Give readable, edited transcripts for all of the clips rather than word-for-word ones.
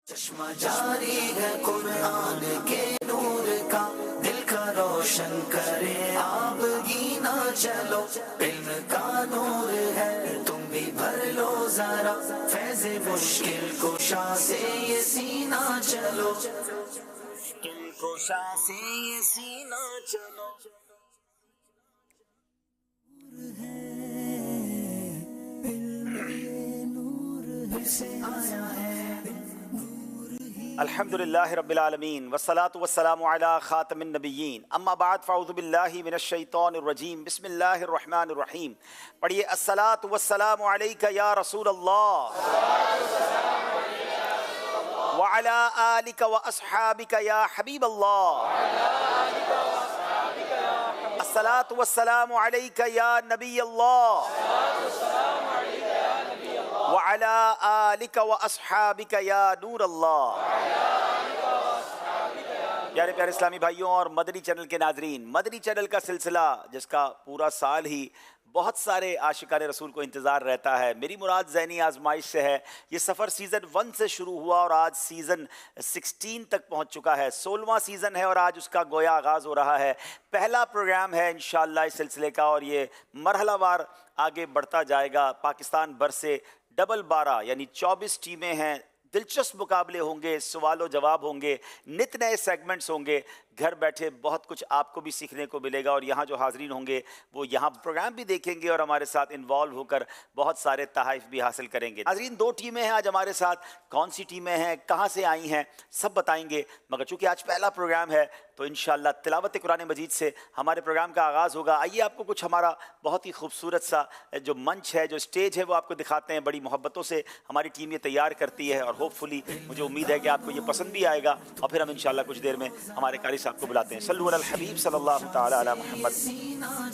چشمہ جاری ہے قرآن کے نور کا، دل کا روشن کرے آپ گینا چلو، علم کا نور ہے تم بھی بھر لو ذرا، فیض مشکل کشا سے یہ سینہ چلو، مشکل کشا سے یہ سینہ چلو. الحمد للہ رب العالمین والصلاة والسلام علی خاتم النبیین، اما بعد فاعوذ باللہ من الشیطان الرجیم، بسم اللہ الرحمن الرحیم. پڑھیے الصلاة والسلام علیک یا رسول اللہ وعلی آلک واصحابک یا حبیب اللہ. الصلاة والسلام علیک یا نبی اللہ وعلی آلک واصحابک یا نور اللہ. پیارے پیارے اسلامی بھائیوں اور مدنی چینل کے ناظرین، مدنی چینل کا سلسلہ جس کا پورا سال ہی بہت سارے عاشقان رسول کو انتظار رہتا ہے، میری مراد ذہنی آزمائش سے ہے. یہ سفر سیزن 1 سے شروع ہوا اور آج سیزن 16 تک پہنچ چکا ہے. 16واں سیزن ہے اور آج اس کا گویا آغاز ہو رہا ہے. پہلا پروگرام ہے انشاءاللہ اس سلسلے کا اور یہ مرحلہ وار آگے بڑھتا جائے گا. پاکستان بھر سے ڈبل 12 یعنی 24 ٹیمیں ہیں. دلچسپ مقابلے ہوں گے، سوال و جواب ہوں گے، نت نئے سیگمنٹس ہوں گے. گھر بیٹھے بہت کچھ آپ کو بھی سیکھنے کو ملے گا اور یہاں جو حاضرین ہوں گے وہ یہاں پروگرام بھی دیکھیں گے اور ہمارے ساتھ انوالو ہو کر بہت سارے تحائف بھی حاصل کریں گے. حاضرین 2 ٹیمیں ہیں آج ہمارے ساتھ. کون سی ٹیمیں ہیں، کہاں سے آئی ہیں، سب بتائیں گے. مگر چونکہ آج پہلا پروگرام ہے تو انشاءاللہ تلاوت قرآن مجید سے ہمارے پروگرام کا آغاز ہوگا. آئیے آپ کو کچھ ہمارا بہت ہی خوبصورت سا جو منچ ہے، جو اسٹیج ہے وہ آپ کو دکھاتے ہیں. بڑی محبتوں سے ہماری ٹیم یہ تیار کرتی ہے اور ہوپ فلی مجھے امید ہے کہ آپ کو یہ پسند بھی آئے گا. اور پھر ہم انشاءاللہ کچھ دیر میں ہمارے قاری صاحب کو بلاتے ہیں. صلو علی الحبیب صلی اللہ تعالی علی محمد.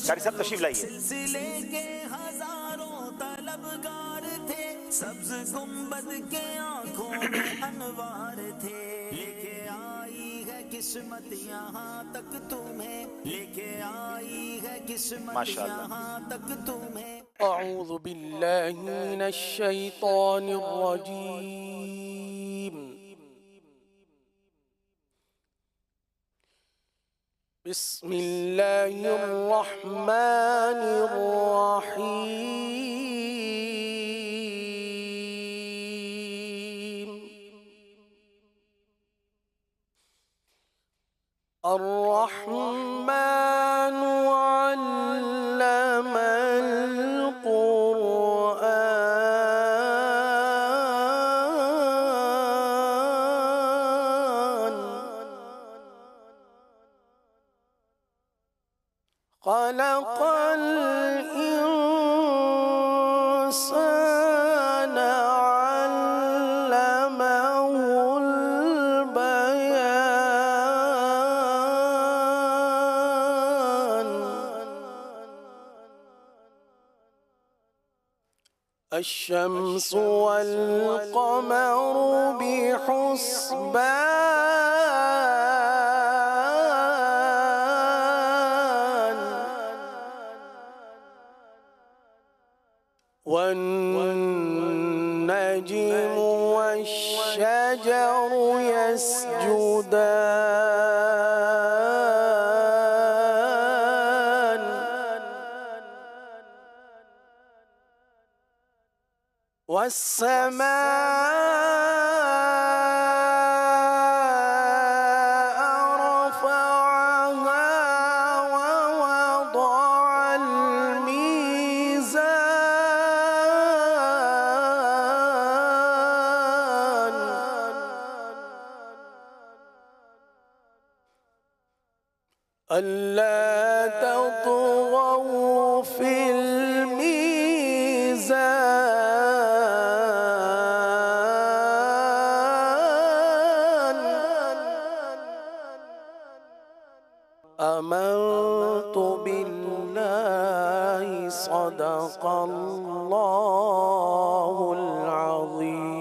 قاری صاحب تشریف لائیے. سلسلے کے ہزاروں طلبگار تھے، سبز گنبد کے آنکھوں میں انوار تھے. لے کے آئی ہے قسمت یہاں تک تمہیں، لے کے آئی ہے قسمت یہاں تک تمہیں. اعوذ باللہ من الشیطان الرجیم. بسم اللہ الرحمن الرحیم. الرحمن علم القرآن، خلق الإنسان علمه البيان. الشمس والقمر بحسبان، والنجم والشجر يسجدان، والسماء رفعها ووضع الميزان، ألا تطغوا في الميزان. آمنت بالله صدق الله العظيم.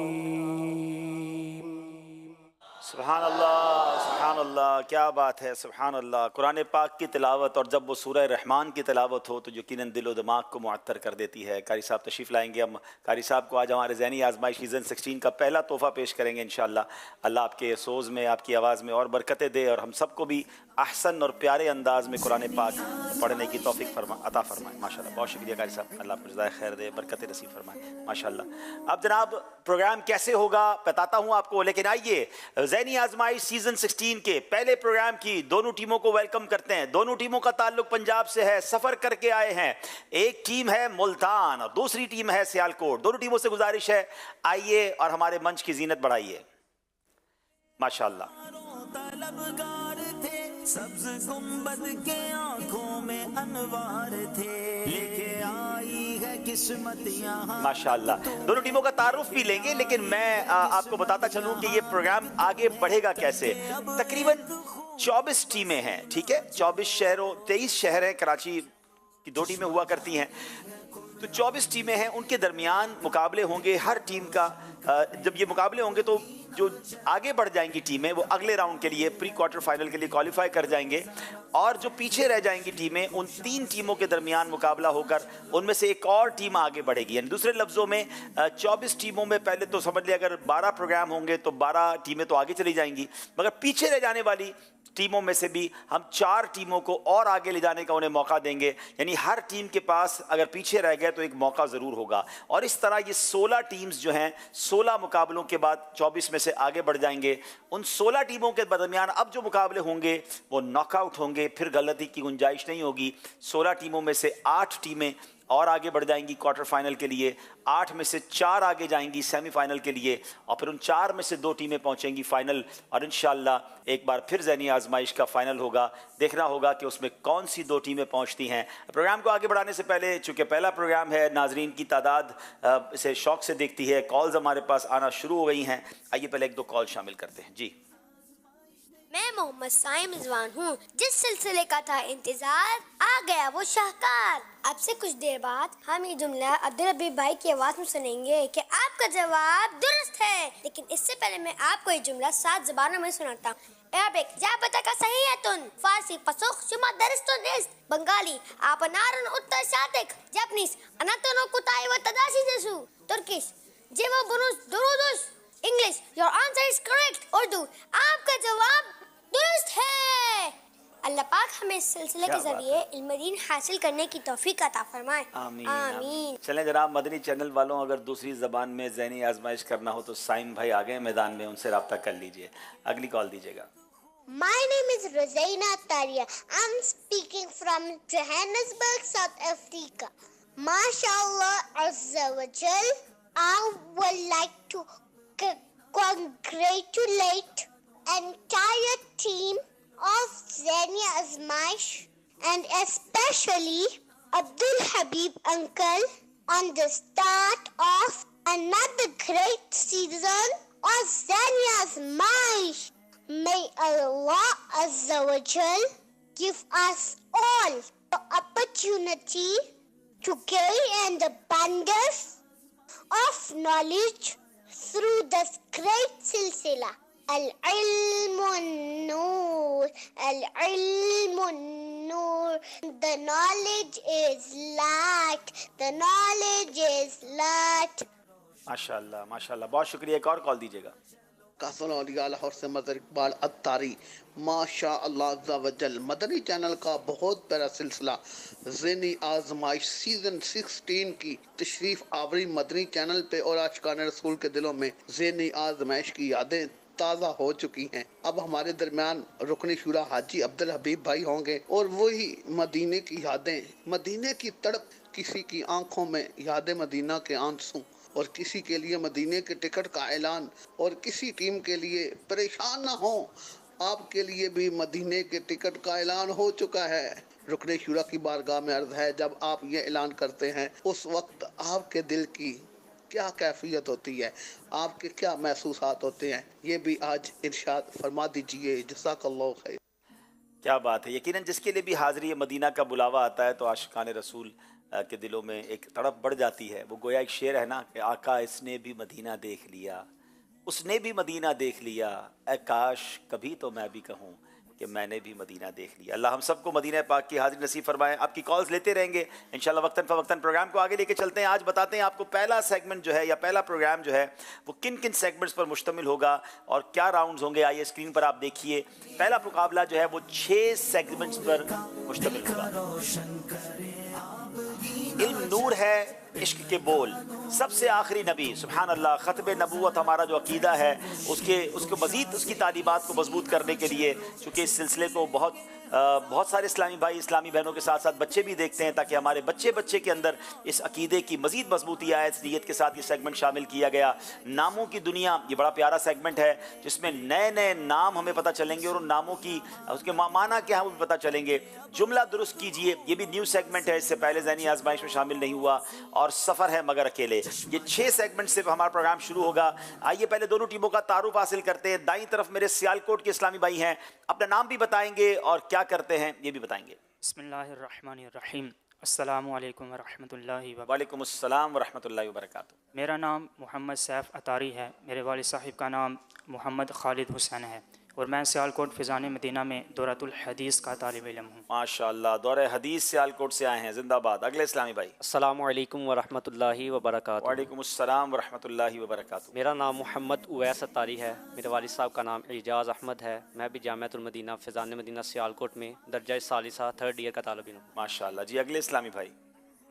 سبحان اللہ سبحان अल्लाह, क्या बात है, सुभान अल्लाह। कुरान पाक की तिलावत और जब वो सूरह रहमान की तिलावत हो तो यकीनन दिल व दिमाग को मुअत्तर कर देती है। कारी साहब तशरीफ़ लाएंगे, हम कारी साहब को आज हमारे ज़हनी आजमाइश सीज़न 16 का पहला तोहफ़ा पेश करेंगे इंशाअल्लाह। अल्लाह आपके सोज़ में, आपकी आवाज़ में और बरकतें दे और हम सबको भी अहसन और प्यारे अंदाज में कुरान पाक पढ़ने की तौफीक अता फरमाए। माशाल्लाह, बहुत शुक्रिया कारी साहब, अल्लाह आपको जज़ाए खैर दे, बरकत नसीब फरमाए माशाल्लाह। अब जनाब प्रोग्राम कैसे होगा बताता हूँ आपको, लेकिन आइए ज़हनी आजमाइश सीज़न 16 के पहले प्रोग्राम की दोनों टीमों को वेलकम करते हैं। दोनों टीमों का ताल्लुक पंजाब से है, सफ़र करके आए हैं। एक टीम है मुल्तान और दूसरी टीम है सियालकोट। दोनों टीमों से गुजारिश है आइए और हमारे मंच की जीनत बढ़ाइए माशाल्लाह। सब्ज गुंबद के आंखों में अनवार थे, लेके आई है किस्मत यहाँ। माशाल्लाह, दोनों टीमों का तारुफ भी लेंगे, लेकिन मैं आपको बताता चलूं कि ये प्रोग्राम आगे बढ़ेगा कैसे। तकरीबन 24 टीमें हैं, ठीक है, 24 शहरों 23 शहर हैं, कराची की 2 टीमें हुआ करती हैं, तो 24 टीमें हैं, उनके दरमियान मुकाबले होंगे। हर टीम का जब ये मुकाबले होंगे तो जो आगे बढ़ जाएंगी टीमें वो अगले राउंड के लिए प्री क्वार्टर फाइनल के लिए क्वालिफाई कर जाएंगे, और जो पीछे रह जाएंगी टीमें उन 3 टीमों के दरमियान मुकाबला होकर उनमें से एक और टीम आगे बढ़ेगी। यानी दूसरे लफ्ज़ों में 24 टीमों में पहले तो समझ लिया अगर 12 प्रोग्राम होंगे तो 12 टीमें तो आगे चली जाएंगी, मगर पीछे रह जाने वाली टीमों में से भी हम 4 टीमों को और आगे ले जाने का उन्हें मौका देंगे। यानी हर टीम के पास अगर पीछे रह गए तो एक मौका ज़रूर होगा, और इस तरह ये 16 टीम्स जो हैं 16 मुकाबलों के बाद 24 में से आगे बढ़ जाएंगे। उन 16 टीमों के दरमियान अब जो मुकाबले होंगे वो नॉकआउट होंगे, फिर गलती की गुंजाइश नहीं होगी। 16 टीमों में से 8 टीमें और आगे बढ़ जाएंगी क्वार्टर फाइनल के लिए, 8 में से 4 आगे जाएंगी सेमीफाइनल के लिए, और फिर उन 4 में से 2 टीमें पहुंचेंगी फाइनल, और इंशाअल्लाह एक बार फिर ज़हनी आजमाइश का फाइनल होगा। देखना होगा कि उसमें कौन सी 2 टीमें पहुंचती हैं। प्रोग्राम को आगे बढ़ाने से पहले, चूँकि पहला प्रोग्राम है, नाजरीन की तादाद इसे शौक से देखती है, कॉल्स हमारे पास आना शुरू हो गई हैं। आइए पहले 1-2 कॉल शामिल करते हैं। जी, मैं मोहम्मद साइम रिजवान हूँ। जिस सिलसिले का था इंतजार, आ गया वो शाहकार। अब से कुछ देर बाद हम ये जुमला अब्दुल हबीब भाई की आवाज में सुनेंगे कि आपका जवाब दुरुस्त है, लेकिन इससे पहले मैं आपको ये जुमला 7 ज़बानों में सुनाता हूँ। अरबिक जाबता का सही है तुन, फारसी पसुख शुमा दरिस्तुन इस, बंगाली आपनारन उत्तर शातिक, जापानीज अनातनो कुताई व तदाशी जसु, तुर्किश जेवो बुनुस दुरुदुस, English your answer is correct, Urdu आपका जवाब दुरुस्त है। अल्लाह पाक हमें इस सिलसिले के जरिए इल्म दीन हासिल करने की तौफीक अता फरमाए। आमीन आमीन। चलें जनाब, मदनी चैनल वालों अगर दूसरी ज़बान में ज़हनी आजमाइश करना हो तो साइम भाई आ गए मैदान में, उनसे रब्ता कर लीजिए। अगली कॉल दीजिएगा। My name is Rozaina Taria. I'm speaking from Johannesburg, South Africa. MashaAllah Azza wa Jal. I would like to congratulate entire team of Zania Azmaish and especially Abdul Habib uncle on the start of another great season of Zania Azmaish. May Allah Azza wa Jal give us all the opportunity to gain an abundance of knowledge through this great silsila. Al-ilmun noor, al-ilmun noor. The knowledge is light, the knowledge is light. माशाल्लाह माशाल्लाह, बहुत शुक्रिया। एक और call दीजिएगा। लाहौर से mother Iqbal Attari. माशा अल्लाह अज़्ज़ा वजल, Madani channel का बहुत प्यारा सिलसिला ज़हनी आजमाइश सीज़न 16 की तशरीफ़ आवरी मदनी चैनल पे, और आशिकान रसूल के दिलों में ज़हनी आजमाइश की यादें ताज़ा हो चुकी हैं। अब हमारे दरमियान रुकनी शुरा हाजी अब्दुल हबीब भाई होंगे, और वही मदीने की यादें, मदीने की तड़प, किसी की आंखों में याद मदीना के आंसू, और किसी के लिए मदीने के टिकट का ऐलान, और किसी टीम के लिए परेशान ना हो, आपके लिए भी मदीने के टिकट का ऐलान हो चुका है। रुकने शुरा की बारगाह में अर्ज है, जब आप ये ऐलान करते हैं उस वक्त आपके दिल की क्या कैफियत होती है, आपके क्या महसूसात होते हैं, ये भी आज इरशाद फरमा दीजिए। जज़ाकल्लाहु खैर। क्या बात है। यकीनन जिसके लिए भी हाज़िरी मदीना का बुलावा आता है तो आशिकान रसूल के दिलों में एक तड़प बढ़ जाती है। वो गोया एक शेर है ना कि आका इसने भी मदीना देख लिया, اس نے بھی مدینہ دیکھ لیا، اے کاش کبھی تو میں بھی کہوں کہ میں نے بھی مدینہ دیکھ لیا۔ اللہ ہم سب کو مدینہ پاک کی حاضری نصیب فرمائے۔ آپ کی کالز لیتے رہیں گے انشاءاللہ، وقتاً فوقتاً پروگرام کو آگے لے کے چلتے ہیں۔ آج بتاتے ہیں آپ کو پہلا سیگمنٹ جو ہے یا پہلا پروگرام جو ہے وہ کن کن سیگمنٹس پر مشتمل ہوگا اور کیا راؤنڈز ہوں گے۔ آئیے اسکرین پر آپ دیکھیے، پہلا مقابلہ جو ہے وہ 6 سیگمنٹس پر مشتمل ہوگا۔ علم نور ہے، عشق کے بول، سب سے آخری نبی، سبحان اللہ، ختم نبوت ہمارا جو عقیدہ ہے اس کو مزید اس کی تعلیمات کو مضبوط کرنے کے لیے، چونکہ اس سلسلے کو بہت سارے اسلامی بھائی اسلامی بہنوں کے ساتھ ساتھ بچے بھی دیکھتے ہیں، تاکہ ہمارے بچے کے اندر اس عقیدے کی مزید مضبوطی آئے، اس نیت کے ساتھ یہ سیگمنٹ شامل کیا گیا۔ ناموں کی دنیا، یہ بڑا پیارا سیگمنٹ ہے جس میں نئے نئے نام ہمیں پتہ چلیں گے اور ان ناموں کی اس کے معنی کیا ہے وہ بھی پتہ چلیں گے۔ جملہ درست کیجئے، یہ بھی نیو سیگمنٹ ہے، اس سے پہلے ذہنی آزمائش میں شامل نہیں ہوا، اور سفر ہے مگر اکیلے۔ یہ 6 سیگمنٹ سے ہمارا پروگرام شروع ہوگا۔ آئیے پہلے دونوں ٹیموں کا تعارف حاصل کرتے ہیں۔ دائیں طرف میرے سیالکوٹ کے اسلامی بھائی ہیں، اپنا نام بھی بتائیں گے اور کیا کرتے ہیں یہ بھی بتائیں گے۔ بسم اللہ الرحمن الرحیم، السلام علیکم ورحمۃ اللہ وبرکاتہ۔ وعلیکم السلام ورحمۃ اللہ وبرکاتہ۔ میرا نام محمد سیف اطاری ہے، میرے والد صاحب کا نام محمد خالد حسین ہے، اور میں سیالکوٹ فیضان مدینہ میں دورۃ الحدیث کا طالب علم ہوں۔ ماشاءاللہ، دورہ حدیث سیالکوٹ سے آئے ہیں، زندہ باد۔ اگلے اسلامی بھائی۔ السلام علیکم ورحمۃ اللہ وبرکاتہ۔ وعلیکم السلام ورحمۃ اللہ وبرکاتہ۔ میرا نام محمد اویس اطاری ہے، میرے والد صاحب کا نام اعجاز احمد ہے، میں بھی جامعۃ المدینہ فیضان مدینہ سیالکوٹ میں درجہ ثالثہ 3rd ایئر کا طالب علم ہوں۔ ماشاءاللہ جی، اگلے اسلامی بھائی۔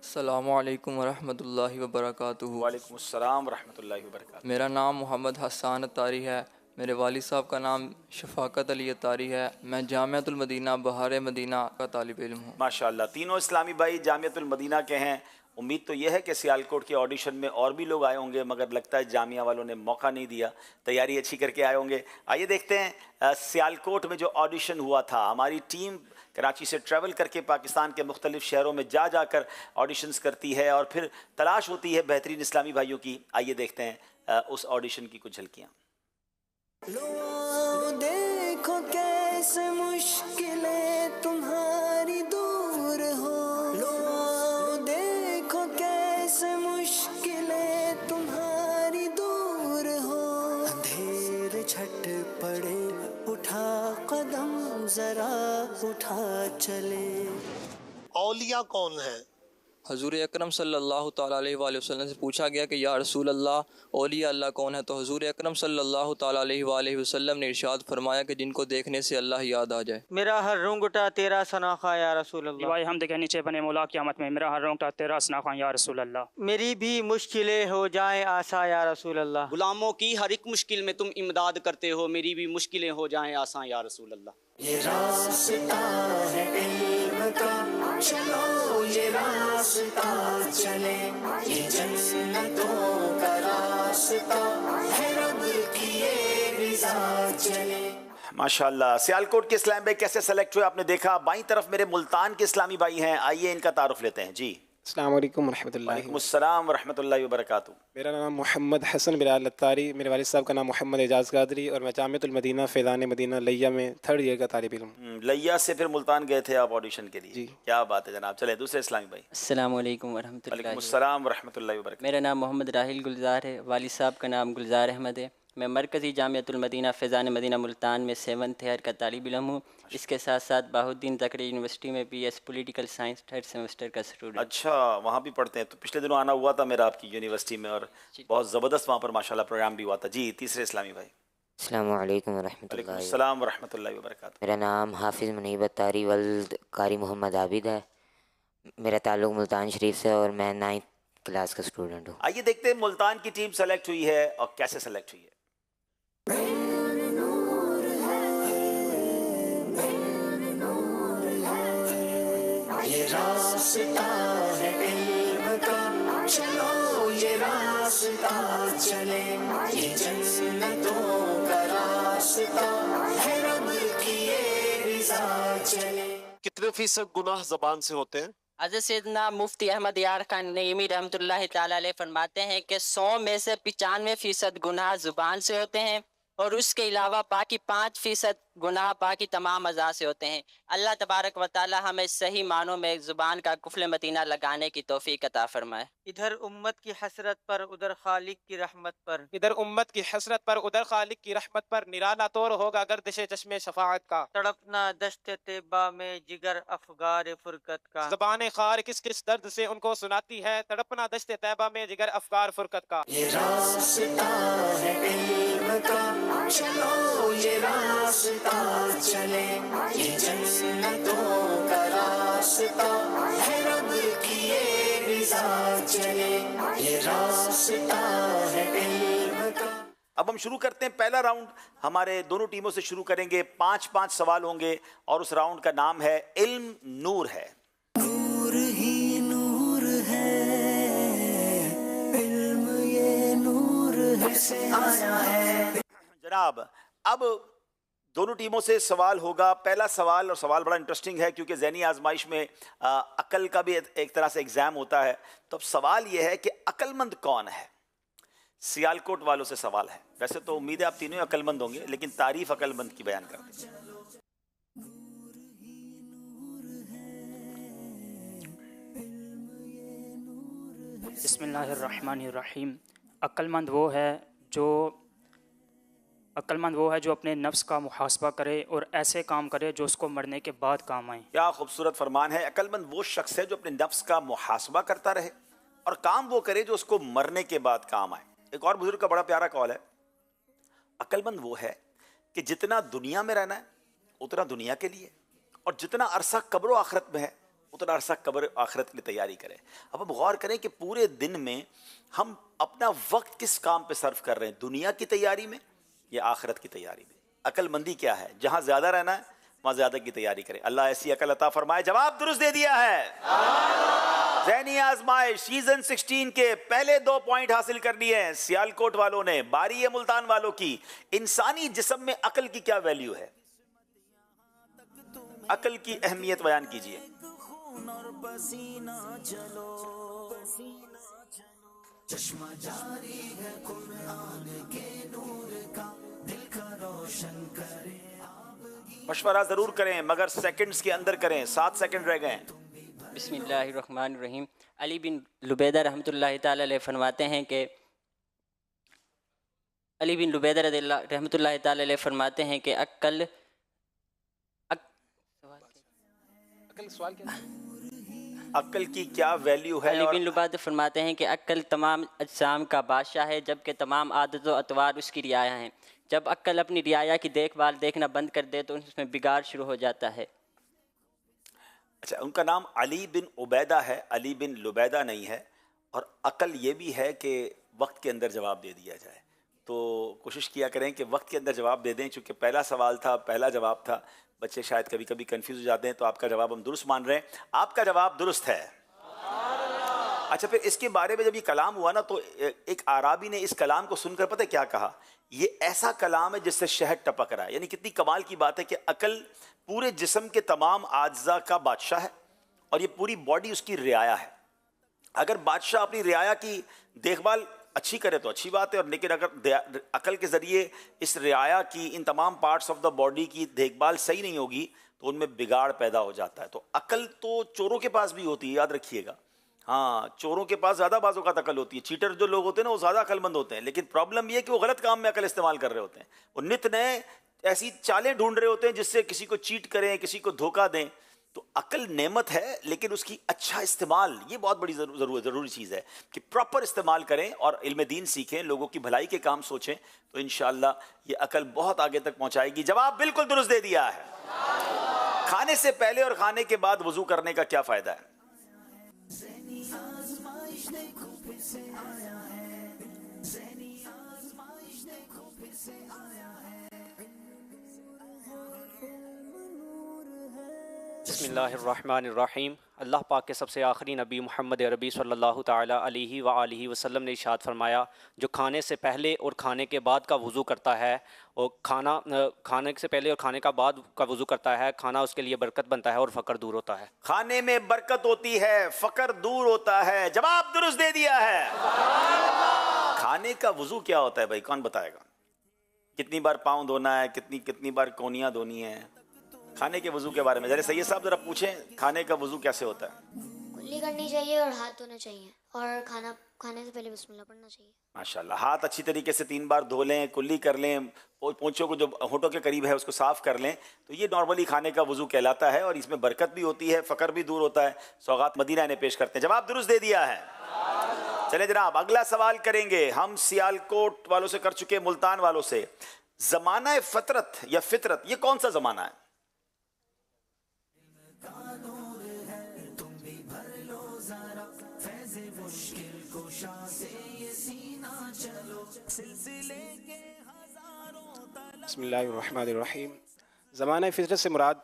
السلام علیکم ورحمۃ اللہ وبرکاتہ۔ وعلیکم السلام ورحمۃ اللہ وبرکاتہ۔ میرا نام محمد حسان اطاری ہے، میرے والد صاحب کا نام شفاقت علی اطاری ہے، میں جامعۃ المدینہ بہار مدینہ کا طالب علم ہوں۔ ماشاءاللہ، تینوں اسلامی بھائی جامعۃ المدینہ کے ہیں۔ امید تو یہ ہے کہ سیالکوٹ کے آڈیشن میں اور بھی لوگ آئے ہوں گے، مگر لگتا ہے جامعہ والوں نے موقع نہیں دیا، تیاری اچھی کر کے آئے ہوں گے۔ آئیے دیکھتے ہیں سیالکوٹ میں جو آڈیشن ہوا تھا، ہماری ٹیم کراچی سے ٹریول کر کے پاکستان کے مختلف شہروں میں جا کر آڈیشنز کرتی ہے اور پھر تلاش ہوتی ہے بہترین اسلامی بھائیوں کی۔ آئیے دیکھتے ہیں اس آڈیشن کی کچھ جھلکیاں۔ لو دیکھو کیسے مشکلیں تمہاری دور ہو، لو دیکھو کیسے مشکلیں تمہاری دور ہو، اندھیر چھٹ پڑے اٹھا قدم ذرا اٹھا چلے۔ اولیاء کون ہیں؟ حضور اکرم صلی اللہ تعالیٰ علیہ وآلہ وسلم سے پوچھا گیا کہ یا رسول اللہ، اولیاء اللہ کون ہے؟ تو حضور اکرم صلی اللہ تعالیٰ علیہ وآلہ وسلم نے ارشاد فرمایا کہ جن کو دیکھنے سے اللہ یاد آ جائے۔ میرا ہر رونگٹا تیرا سناخا یا رسول اللہ، لیوائے حمد کے نیچے بنے مولا قیامت میں، میرا ہر رونگٹا تیرا سناخواں یا رسول اللہ۔ میری بھی مشکلیں ہو جائیں آسا یا رسول اللہ، غلاموں کی ہر ایک مشکل میں تم امداد کرتے ہو، میری بھی مشکلیں ہو جائیں آسان یا رسول اللہ۔ یہ راستہ ہے علم کا، چلو یہ راستہ چلے، یہ جنتوں کا راستہ ہے، رب کی یہ رضا چلے۔ ماشاءاللہ، سیالکوٹ کے اسلام بھائی کیسے سلیکٹ ہوئے آپ نے دیکھا۔ بائیں طرف میرے ملتان کے اسلامی بھائی ہیں، آئیے ان کا تعارف لیتے ہیں۔ جی السلام علیکم ورحمۃ اللہ۔ وعلیکم السلام ورحمۃ اللہ وبرکاتہ۔ میرا نام محمد حسن بلال اطاری، میرے والد صاحب کا نام محمد اعجاز قادری، اور میں جامعۃ المدینہ فیضان مدینہ لیا میں 3rd ایئر کا طالب علم ہوں۔ لیا سے پھر ملتان گئے تھے آپ آڈیشن کے لیے؟ جی کیا بات ہے جناب۔ چلیں دوسرے اسلامی بھائی۔ السلام علیکم ورحمۃ اللہ۔ وعلیکم السلام ورحمۃ اللہ وبرکاتہ۔ میرا نام محمد راحل گلزار ہے، والد صاحب کا نام گلزار احمد ہے، میں مرکزی جامعۃ المدینہ فیضان مدینہ ملتان میں 7th ایئر کا طالب علم ہوں۔ اس کے ساتھ ساتھ بہاؤالدین زکریا یونیورسٹی میں B S political science 3rd semester کا اسٹوڈنٹ۔ اچھا، وہاں بھی پڑھتے ہیں؟ تو پچھلے دنوں آنا ہوا تھا میرا آپ کی یونیورسٹی میں، اور بہت زبردست وہاں پر ماشاءاللہ پروگرام بھی ہوا تھا۔ جی تیسرے اسلامی بھائی۔ السلام علیکم ورحمۃ وعلیکم اللہ۔ السلام ورحمۃ اللہ وبرکاتہ۔ میرا نام حافظ منیب اطاری ولد قاری محمد عابد ہے، میرا تعلق ملتان شریف سے اور میں 9th کلاس کا اسٹوڈنٹ ہوں۔ آئیے دیکھتے ہیں ملتان کی ٹیم سلیکٹ ہوئی ہے اور کیسے سلیکٹ ہوئی ہے۔ یہ راستہ ہے علم کا، چلو یہ راستہ چلے، یہ جنتوں کا راستہ ہے، رب کی یہ رضا چلے۔ کتنے فیصد گناہ زبان سے ہوتے ہیں؟ حضرت سیدنا مفتی احمد یار خان نعیمی رحمۃ اللہ تعالیٰ علیہ فرماتے ہیں کہ 100 میں سے 95% گناہ زبان سے ہوتے ہیں، اور اس کے علاوہ باقی 5% گناہ باقی تمام اعضاء سے ہوتے ہیں۔ اللہ تبارک و تعالی ہمیں صحیح معنوں میں زبان کا قفل متینہ لگانے کی توفیق عطا فرمائے۔ इधर उम्मत की हसरत पर उधर खालिक की रहमत पर, इधर उम्मत की हसरत पर उधर खालिक की रहमत पर, निराला तौर होगा गर्दिश चश्मे शफाअत का। तड़पना दश्त तैबा में जिगर अफगार फुरकत का। ज़बान खार किस किस दर्द से उनको सुनाती है, तड़पना दश्त तैबा में जिगर अफगार फुरकत का। ये रास्ता है इल्म का, चलो ये रास्ता चले, ये जन्नतों का रास्ता है, रब की ये रिज़ा चले, ये रास्ता है इल्म का। अब हम शुरू करते हैं पहला राउंड। हमारे दोनों टीमों से शुरू करेंगे। 5-5 सवाल होंगे और उस राउंड का नाम है इल्म नूर है। नूर ही नूर है, इल्म ये नूर है से आया है। जनाब, अब दोनों टीमों से सवाल होगा। पहला सवाल, और सवाल बड़ा इंटरेस्टिंग है क्योंकि ज़हनी आजमाइश में अकल का भी एक तरह से एग्ज़ाम होता है। तो अब सवाल यह है कि अक्लमंद कौन है। सियालकोट वालों से सवाल है। वैसे तो उम्मीद है आप तीनों अक्लमंद होंगे, लेकिन तारीफ अक्लमंद की बयान कर दें। बिस्मिल्लाहिर्रहमानिर्रहीम। अक्लमंद वो है जो अपने नफ्स का मुहासबा करे और ऐसे काम करे जो उसको मरने के बाद काम आए। क्या खूबसूरत फरमान है। अक्लमंद वो शख्स है जो अपने नफ्स का मुहासबा करता रहे और काम वो करे जो उसको मरने के बाद काम आए। एक और बुजुर्ग का बड़ा प्यारा कॉल है, अक्लमंद वो है कि जितना दुनिया में रहना है उतना दुनिया के लिए, और जितना अरसा कब्र आखिरत में है उतना अरसा कब्र आखिरत के लिए तैयारी करें। अब हम गौर करें कि पूरे दिन में हम अपना वक्त किस काम पे सर्व कर रहे हैं, दुनिया की तैयारी में या आखिरत की तैयारी में। अक्लमंदी क्या है, जहां ज्यादा रहना है वहां ज्यादा की तैयारी करें। अल्लाह ऐसी अकल अता फरमाए। जवाब दुरुस्त दे दिया है। ज़हनी आजमाइश सीजन 16 के पहले 2 पॉइंट हासिल कर लिए हैं सियालकोट वालों ने। बारी है मुल्तान वालों की। इंसानी जिस्म में अकल की क्या वैल्यू है, अकल की अहमियत बयान कीजिए। चश्मा जारी है कुरान के नूर का, दिल का रोशन करे। मशवरा जरूर करें मगर सेकंड्स के अंदर करें, 7 सेकंड रह गए। बिस्मिल्लाहिर्रहमानिर्रहीम। अली बिन लुबैदा रहमतुल्लाहि ताला अलैह फरमाते हैं कि अली बिन लुबैदा रहमतुल्लाहि ताला अलैह फरमाते हैं कि अक्ल की क्या वैल्यू है। अली बिन लुबैदा फरमाते हैं कि अक्ल तमाम अज्साम का बादशाह है, जबकि तमाम आदत व अतवार उसकी रियाया हैं। जब अक्ल अपनी रियाया की देखभाल देखना बंद कर दे तो उसमें बिगाड़ शुरू हो जाता है। अच्छा, उनका नाम अली बिन उबैदा है, अली बिन लुबैदा नहीं है। और अकल ये भी है कि वक्त के अंदर जवाब दे दिया जाए। तो कोशिश किया करें कि वक्त के अंदर जवाब दे दें, चूँकि पहला सवाल था, पहला जवाब था। बच्चे शायद कभी कभी कंफ्यूज हो जाते हैं, तो आपका जवाब हम दुरुस्त मान रहे हैं। आपका जवाब दुरुस्त है। अच्छा, फिर इसके बारे में जब ये कलाम हुआ ना, तो एक आराबी ने इस कलाम को सुनकर पता है क्या कहा, ये ऐसा कलाम है जिससे शहद टपक रहा है। यानी कितनी कमाल की बात है कि अकल पूरे जिस्म के तमाम आज्जा का बादशाह है और ये पूरी बॉडी उसकी रियाया है। अगर बादशाह अपनी रियाया की देखभाल अच्छी करे तो अच्छी बात है, और लेकिन अगर अकल के ज़रिए इस रियाया की, इन तमाम पार्ट्स ऑफ द बॉडी की देखभाल सही नहीं होगी तो उनमें बिगाड़ पैदा हो जाता है। तो अकल तो चोरों के पास भी होती है, याद रखिएगा। हाँ, चोरों के पास ज़्यादा बाज़ों का अकल होती है। चीटर जो लोग होते हैं ना, वो ज़्यादा अकलमंद होते हैं, लेकिन प्रॉब्लम ये है कि वो गलत काम में अकल इस्तेमाल कर रहे होते हैं। वो नित नए ऐसी चालें ढूंढ रहे होते हैं जिससे किसी को चीट करें, किसी को धोखा दें। तो अकल नेमत है, लेकिन उसकी अच्छा इस्तेमाल ये बहुत बड़ी ज़रूरी चीज़ है कि प्रॉपर इस्तेमाल करें और इल्म दीन सीखें, लोगों की भलाई के काम सोचें, तो इंशाअल्लाह ये अकल बहुत आगे तक पहुंचाएगी। जवाब बिल्कुल दुरुस्त दे दिया है। खाने से पहले और खाने के बाद वजू करने का क्या फ़ायदा है? बिस्मिल्लाहिर्रहमानिर्रहीम। अल्लाह पाक के सबसे आखिरी नबी मोहम्मद अरबी सल्लल्लाहु ताला अलैहि व आलिहि वसल्लम ने इरशाद फरमाया, जो खाने से पहले और खाने के बाद का वज़ू करता है, और खाने से पहले और खाने का बाद का वज़ू करता है, खाना उसके लिए बरकत बनता है और फ़क्र दूर होता है। खाने में बरकत होती है, फ़क्र दूर होता है। जवाब दुरुस्त दे दिया है। खाने का वज़ू क्या होता है भाई, कौन बताएगा? कितनी बार पाँव धोना है, कितनी बार कोनियाँ धोनी है? खाने के वज़ू के बारे में जरा सैयद साहब जरा पूछें, खाने का वज़ू कैसे होता है? کلی کرنی چاہیے اور ہاتھ دھونا چاہیے اور کھانا کھانے سے پہلے بسم اللہ پڑھنا چاہیے. ماشاءاللہ. ہاتھ اچھی طریقے سے 3 بار دھو لیں, کلی کر لیں, پونچھوں کو جو ہونٹوں کے قریب ہے اس کو صاف کر لیں, تو یہ نارملی کھانے کا وضو کہلاتا ہے اور اس میں برکت بھی ہوتی ہے, فقر بھی دور ہوتا ہے. سوغات مدینہ نے پیش کرتے ہیں. جواب درست دے دیا ہے. چلیں جناب اگلا سوال کریں گے ہم سیالکوٹ والوں سے کر چکے, ملتان والوں سے. زمانہ فطرت یا فطرت یہ کون سا زمانہ ہے؟ بسم اللہ الرحمن الرحیم. زمانہ فطرت سے مراد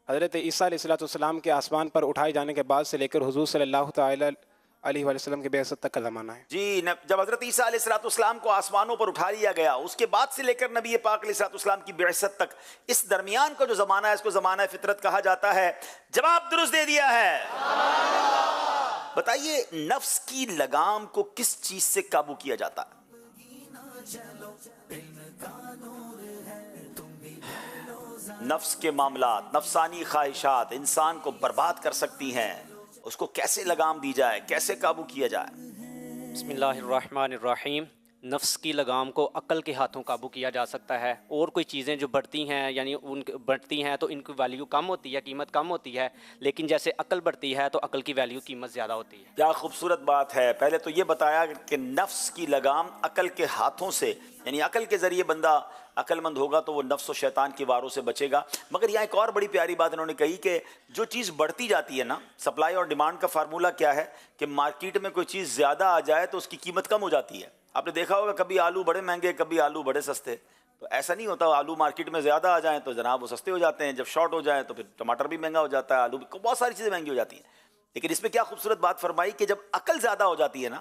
حضرت عیسیٰ علیہ السلام کے آسمان پر اٹھائے جانے کے بعد سے لے کر حضور صلی اللہ تعالی علیہ وسلم کے بعثت تک کا زمانہ ہے. جی, جب حضرت عیسیٰ علیہ السلام کو آسمانوں پر اٹھا لیا گیا, اس کے بعد سے لے کر نبی پاک علیہ السلام کی بعثت تک, اس درمیان کا جو زمانہ ہے اس کو زمانہ فطرت کہا جاتا ہے. جواب درست دے دیا ہے. بتائیے نفس کی لگام کو کس چیز سے قابو کیا جاتا ہے؟ نفس کے معاملات, نفسانی خواہشات انسان کو برباد کر سکتی ہیں, اس کو کیسے لگام دی جائے, کیسے قابو کیا جائے؟ بسم اللہ الرحمن الرحیم. نفس کی لگام کو عقل کے ہاتھوں قابو کیا جا سکتا ہے. اور کوئی چیزیں جو بڑھتی ہیں یعنی ان بڑھتی ہیں تو ان کی ویلیو کم ہوتی ہے, قیمت کم ہوتی ہے, لیکن جیسے عقل بڑھتی ہے تو عقل کی ویلیو قیمت زیادہ ہوتی ہے. کیا خوبصورت بات ہے. پہلے تو یہ بتایا کہ نفس کی لگام عقل کے ہاتھوں سے, یعنی عقل کے ذریعے بندہ عقل مند ہوگا تو وہ نفس و شیطان کی واروں سے بچے گا. مگر یہاں ایک اور بڑی پیاری بات انہوں نے کہی کہ جو چیز بڑھتی جاتی ہے نا, سپلائی اور ڈیمانڈ کا فارمولہ کیا ہے کہ مارکیٹ میں کوئی چیز زیادہ آ جائے تو اس کی قیمت کم ہو جاتی ہے. آپ نے دیکھا ہوگا کبھی آلو بڑے مہنگے, کبھی آلو بڑے سستے. تو ایسا نہیں ہوتا, آلو مارکیٹ میں زیادہ آ جائیں تو جناب وہ سستے ہو جاتے ہیں, جب شارٹ ہو جائیں تو پھر ٹماٹر بھی مہنگا ہو جاتا ہے, آلو بھی, بہت ساری چیزیں مہنگی ہو جاتی ہیں. لیکن اس میں کیا خوبصورت بات فرمائی کہ جب عقل زیادہ ہو جاتی ہے نا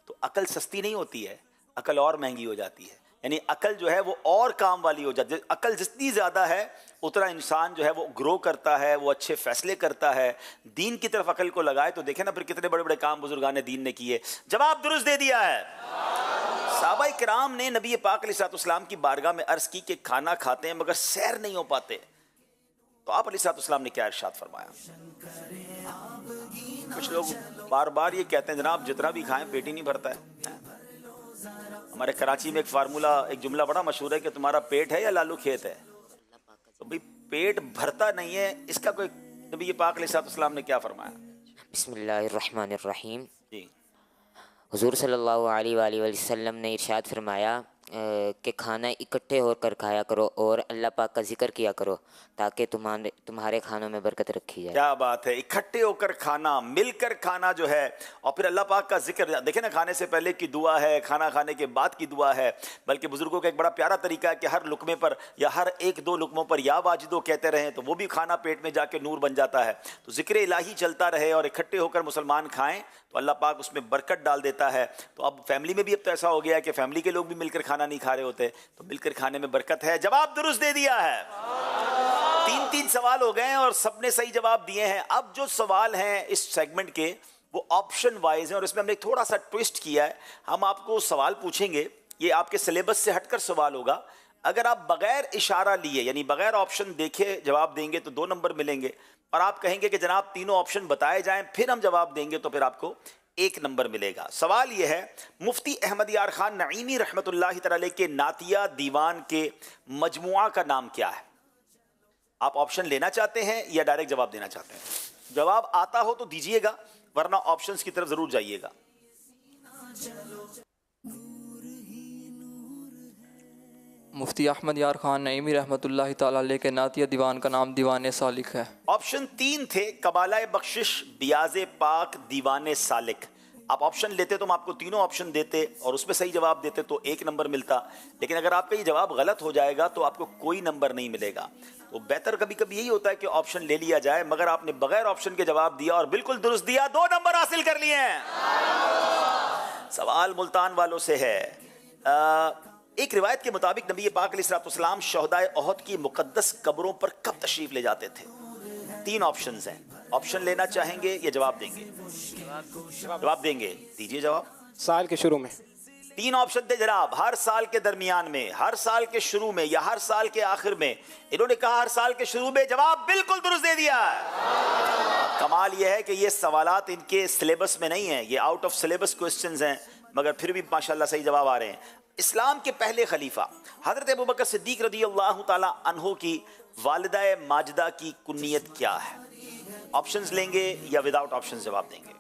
تو عقل سستی نہیں ہوتی ہے, عقل اور مہنگی ہو جاتی ہے. یعنی عقل جو ہے وہ اور کام والی ہو جاتی ہے. عقل جتنی زیادہ ہے اتنا انسان جو ہے وہ گرو کرتا ہے, وہ اچھے فیصلے کرتا ہے. دین کی طرف عقل کو لگائے تو دیکھیں نا پھر کتنے بڑے بڑے کام بزرگان دین نے کیے. جواب درست دے دیا ہے. صحابہ کرام نے نبی پاک علیہ السلام کی بارگاہ میں عرض کی کہ کھانا کھاتے ہیں مگر سیر نہیں ہو پاتے, تو آپ علیہ السلام نے کیا ارشاد فرمایا؟ کچھ لوگ بار بار یہ کہتے ہیں جناب جتنا بھی کھائیں پیٹ ہی نہیں بھرتا ہے. ہمارے کراچی میں ایک فارمولہ, ایک جملہ بڑا مشہور ہے کہ تمہارا پیٹ ہے یا لالو کھیت ہے. تو بھئی پیٹ بھرتا نہیں ہے, اس کا کوئی نبی پاک علیہ السلام نے کیا فرمایا؟ بسم اللہ الرحمن الرحیم. جی, حضور صلی اللہ علیہ وآلہ وسلم نے ارشاد فرمایا کہ کھانا اکٹھے ہو کر کھایا کرو اور اللہ پاک کا ذکر کیا کرو تاکہ تمہارے کھانوں میں برکت رکھی جائے. کیا بات ہے. اکٹھے ہو کر کھانا, مل کر کھانا جو ہے, اور پھر اللہ پاک کا ذکر. دیکھیں نا کھانے سے پہلے کی دعا ہے, کھانا کھانے کے بعد کی دعا ہے. بلکہ بزرگوں کا ایک بڑا پیارا طریقہ ہے کہ ہر لقمے پر یا ہر 1-2 لقموں پر یا واجدو کہتے رہیں تو وہ بھی کھانا پیٹ میں جا کے نور بن جاتا ہے. تو ذکر الہی چلتا رہے اور اکٹھے ہو کر مسلمان کھائیں تو اللہ پاک اس میں برکت ڈال دیتا ہے. تو اب فیملی میں بھی اب تو ایسا ہو گیا ہے کہ فیملی کے لوگ بھی مل کر کھانا نہیں کھا رہے ہوتے, تو مل کر کھانے میں برکت ہے. جواب درست دے دیا ہے. 3 سوال ہو گئے ہیں اور سب نے صحیح جواب دیے ہیں. اب جو سوال ہیں اس سیگمنٹ کے وہ آپشن وائز ہیں اور اس میں ہم نے تھوڑا سا ٹویسٹ کیا ہے. ہم آپ کو سوال پوچھیں گے, یہ آپ کے سلیبس سے ہٹ کر سوال ہوگا. اگر آپ بغیر اشارہ لیے یعنی بغیر آپشن دیکھے جواب دیں گے تو 2 نمبر ملیں گے, اور آپ کہیں گے کہ جناب تینوں آپشن بتائے جائیں پھر ہم جواب دیں گے تو پھر آپ کو 1 نمبر ملے گا. سوال یہ ہے, مفتی احمد یار خان نعیمی رحمۃ اللہ تعالی کے نعتیہ دیوان کے مجموعہ کا نام کیا ہے؟ آپ آپشن لینا چاہتے ہیں یا ڈائریکٹ جواب دینا چاہتے ہیں؟ جواب آتا ہو تو دیجئے گا, ورنہ آپشنز کی طرف ضرور جائیے گا. مفتی احمد یار خان نعیمی رحمۃ اللہ تعالی علیہ کے نعتیہ دیوان کا نام دیوان سالک ہے. آپشن 3 تھے, قبالہ بخشش, بیاض پاک, دیوان سالک. آپ آپشن لیتے تو ہم آپ کو تینوں آپشن دیتے اور اس میں صحیح جواب دیتے تو 1 نمبر ملتا. لیکن اگر آپ کا یہ جواب غلط ہو جائے گا تو آپ کو کوئی نمبر نہیں ملے گا. تو بہتر کبھی کبھی یہی ہوتا ہے کہ آپشن لے لیا جائے, مگر آپ نے بغیر آپشن کے جواب دیا اور بالکل درست دیا, 2 نمبر حاصل کر لیے ہیں. سوال ملتان والوں سے ہے. ایک روایت کے مطابق نبی پاک علیہ السلام شہدائے احد کی مقدس قبروں پر کب تشریف لے جاتے تھے؟ 3 آپشنز ہیں, آپشن لینا چاہیں گے یا جواب دیں گے؟ جواب دیں گے, دیجئے جواب. سال کے شروع میں. 3 آپشن تھے جناب, ہر سال کے درمیان میں, ہر سال کے شروع میں یا ہر سال کے آخر میں. انہوں نے کہا ہر سال کے شروع میں. جواب بالکل درست دے دیا ہے. کمال یہ ہے کہ یہ سوالات ان کے سلیبس میں نہیں ہیں, یہ آؤٹ آف سلیبس کوسچنز ہیں, مگر پھر بھی ماشاءاللہ صحیح جواب آ رہے ہیں. اسلام کے پہلے خلیفہ حضرت ابوبکر صدیق رضی اللہ تعالی عنہ کی والدہ ماجدہ کی کنیت کیا ہے؟ آپشنز لیں گے یا وداؤٹ آپشنز جواب دیں گے؟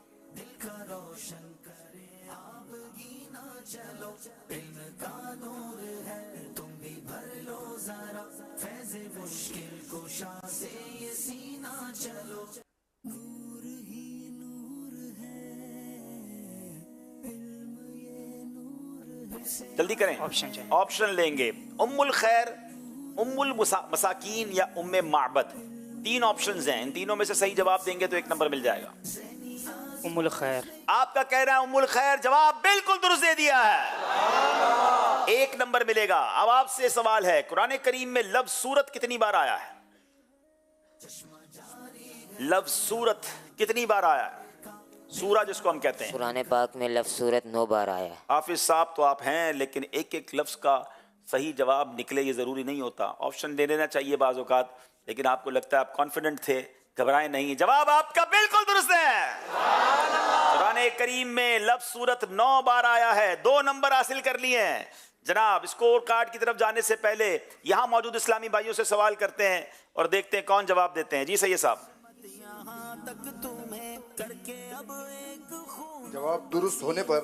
جلدی کریں, آپشن لیں گے. ام الخیر, ام المساکین یا ام معبد. 3 آپشنز ہیں, ان تینوں میں سے صحیح جواب دیں گے تو 1 نمبر مل جائے گا. ام الخیر. آپ کا کہنا ہے ام الخیر, جواب بالکل درست دے دیا ہے, 1 نمبر ملے گا. اب آپ سے سوال ہے, قرآن کریم میں لفظ سورت کتنی بار آیا ہے؟ لفظ سورت کتنی بار آیا ہے؟ سورہ جس کو ہم کہتے ہیں. قرآن پاک میں لفظ سورت 9 بار آیا ہے. حافظ صاحب تو آپ ہیں, لیکن ایک لفظ کا صحیح جواب نکلے یہ ضروری نہیں ہوتا. آپشن دے دینا چاہیے بعض اوقات, لیکن آپ کو لگتا ہے آپ کانفیڈنٹ تھے, گھبرائیں نہیں, جواب آپ کا بالکل درست ہے. قرآن کریم میں لفظ سورت 9 بار آیا ہے. 2 نمبر حاصل کر لیے ہیں. جناب اسکور کارڈ کی طرف جانے سے پہلے یہاں موجود اسلامی بھائیوں سے سوال کرتے ہیں اور دیکھتے ہیں کون جواب دیتے ہیں. جی سید صاحب. جواب درست ہونے پر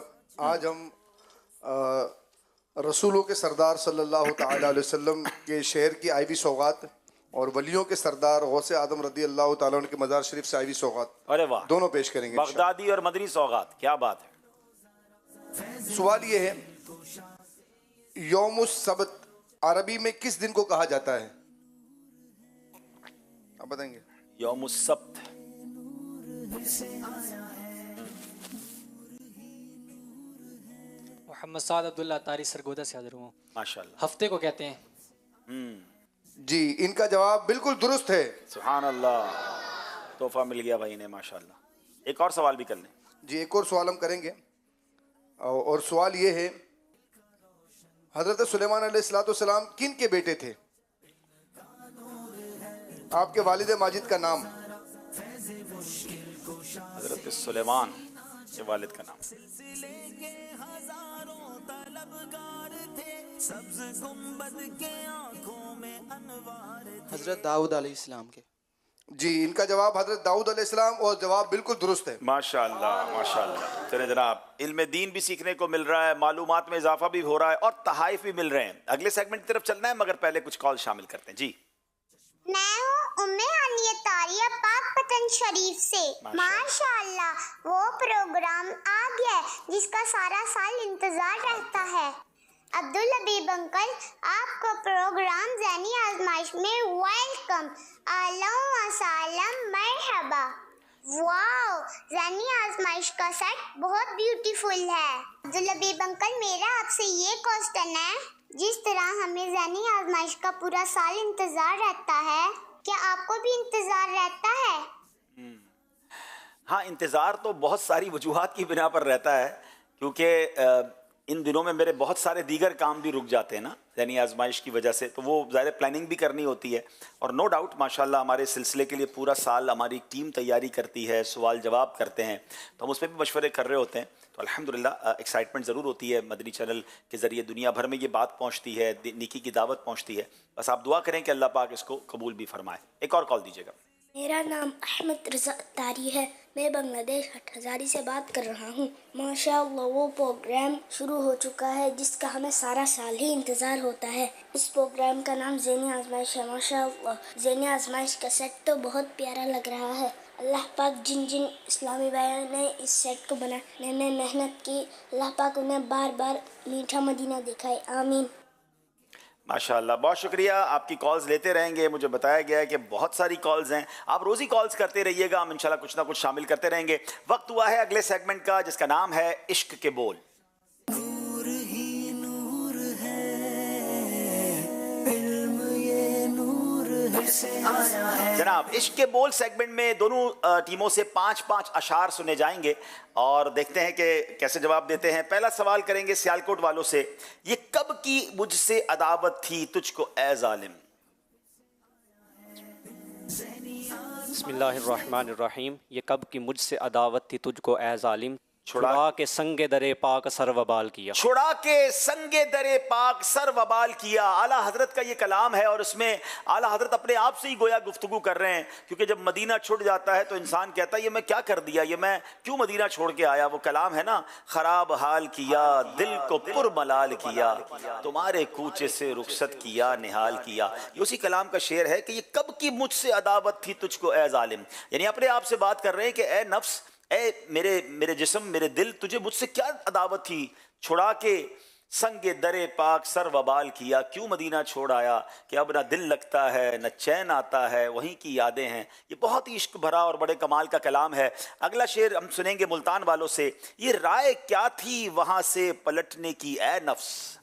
آج ہم رسولوں کے سردار صلی اللہ تعالیٰ علیہ وسلم کے شہر کی آئیوی سوغات اور ولیوں کے سردار غوث اعظم رضی اللہ تعالیٰ عنہ کے مزار شریف سے آئیوی سوغات, ارے واہ, دونوں پیش کریں گے. بغدادی اور مدنی سوغات, کیا بات ہے. سوال یہ ہے, یوم السبت عربی میں کس دن کو کہا جاتا ہے؟ آپ بتائیں گے. یوم السبت, محمد سعد عبداللہ تاری سرگودا سے حاضر ہوں. ماشاءاللہ. ہفتے کو کہتے ہیں. جی, ان کا جواب بالکل درست ہے. سبحان اللہ, تحفہ مل گیا بھائی نے, ماشاءاللہ. ایک اور سوال بھی کر لیں. جی, ایک اور سوال ہم کریں گے, اور سوال یہ ہے, حضرت سلیمان علیہ السلام کن کے بیٹے تھے؟ آپ کے والد ماجد کا نام. حضرت سلیمان کے والد کا نام. حضرت داؤد علیہ السلام کے. جی, ان کا جواب حضرت داؤد علیہ السلام, اور جواب بالکل درست ہے. ماشاءاللہ ماشاءاللہ. چلیں جناب, علم دین بھی سیکھنے کو مل رہا ہے, معلومات میں اضافہ بھی ہو رہا ہے, اور تحائف بھی مل رہے ہیں. اگلے سیگمنٹ کی طرف چلنا ہے, مگر پہلے کچھ کال شامل کرتے ہیں. جی, میں ہوں ام عالیہ طاریہ پاک پتن شریف سے. ماشاءاللہ, وہ پروگرام آ گیا ہے جس کا سارا سال انتظار رہتا ہے. عبدالحبیب انکل, آپ کو پروگرام ذہنی آزمائش میں ویلکم. اہلا و سہلا, مرحبا. واو, ذہنی آزمائش کا سیٹ بہت بیوٹیفل ہے. عبدالحبیب انکل, میرا آپ سے یہ کوسچن ہے, جس طرح ہمیں ذہنی آزمائش کا پورا سال انتظار رہتا ہے, کیا آپ کو بھی انتظار رہتا ہے؟ ہاں, انتظار تو بہت ساری وجوہات کی بنا پر رہتا ہے, کیونکہ ان دنوں میں میرے بہت سارے دیگر کام بھی رک جاتے ہیں نا ذہنی آزمائش کی وجہ سے, تو وہ ظاہر پلاننگ بھی کرنی ہوتی ہے. اور نو ڈاؤٹ ماشاءاللہ ہمارے سلسلے کے لیے پورا سال ہماری ٹیم تیاری کرتی ہے, سوال جواب کرتے ہیں, تو ہم اس پہ بھی مشورے کر رہے ہوتے ہیں. تو الحمدللہ ایکسائٹمنٹ ضرور ہوتی ہے. مدنی چینل کے ذریعے دنیا بھر میں یہ بات پہنچتی ہے, نیکی کی دعوت پہنچتی ہے. بس آپ دعا کریں کہ اللہ پاک اس کو قبول بھی فرمائے. ایک اور کال دیجیے گا. میرا نام احمد رضا اتاری ہے, میں بنگلہ دیش ہٹہزاری سے بات کر رہا ہوں. ماشاءاللہ, وہ پروگرام شروع ہو چکا ہے جس کا ہمیں سارا سال ہی انتظار ہوتا ہے. اس پروگرام کا نام ذہنی آزمائش ہے. ماشاءاللہ, ذہنی آزمائش کا سیٹ تو بہت پیارا لگ رہا ہے. اللہ پاک جن جن اسلامی بھائیوں نے اس سیٹ کو بنانے میں محنت کی, اللہ پاک انہیں بار بار میٹھا مدینہ دکھائے. آمین. ماشاءاللہ, بہت شکریہ. آپ کی کالز لیتے رہیں گے. مجھے بتایا گیا ہے کہ بہت ساری کالز ہیں. آپ روزی کالز کرتے رہیے گا, ہم انشاءاللہ کچھ نہ کچھ شامل کرتے رہیں گے. وقت ہوا ہے اگلے سیگمنٹ کا, جس کا نام ہے عشق کے بول. نور ہی نور ہے, علم یہ نور ہے. جناب, عشق کے بول سیگمنٹ میں دونوں ٹیموں سے 5-5 اشعار سنے جائیں گے, اور دیکھتے ہیں کہ کیسے جواب دیتے ہیں. پہلا سوال کریں گے سیالکوٹ والوں سے. یہ کب کی مجھ سے عداوت تھی تجھ کو اے ظالم؟ बिस्मिल्लाहिर्रहमानिर्रहीम। ये कब की मुझसे अदावत थी तुझको ए ज़ालिम, छुड़ा के संगे दरे पाक सर वबाल किया। छुड़ा के संगे दरे पाक सर वबाल किया। आला हजरत का ये कलाम है और उसमें आला हजरत अपने आप से ही गोया गुफ्तगू कर रहे हैं, क्योंकि जब मदीना छुट जाता है तो इंसान कहता है ये मैं क्या कर दिया, ये मैं क्यों मदीना छोड़ के आया। वो कलाम है ना, खराब हाल किया दिल को पुरमलाल किया, तुम्हारे कूचे से रुखसत किया निहाल किया। ये उसी कलाम का शेर है कि ये कब की मुझसे अदावत थी तुझको ए ज़ालिम, यानी अपने आप से बात कर रहे हैं कि ए नफ्स, ए मेरे जिस्म, मेरे दिल, तुझे मुझसे क्या अदावत थी। छुड़ा के संगे दरे पाक सर वबाल किया, क्यों मदीना छोड़ आया कि अब ना दिल लगता है न चैन आता है, वहीं की यादें हैं। ये बहुत ही इश्क भरा और बड़े कमाल का कलाम है। अगला शेर हम सुनेंगे मुल्तान वालों से। ये राय क्या थी वहां से पलटने की ए नफ्स,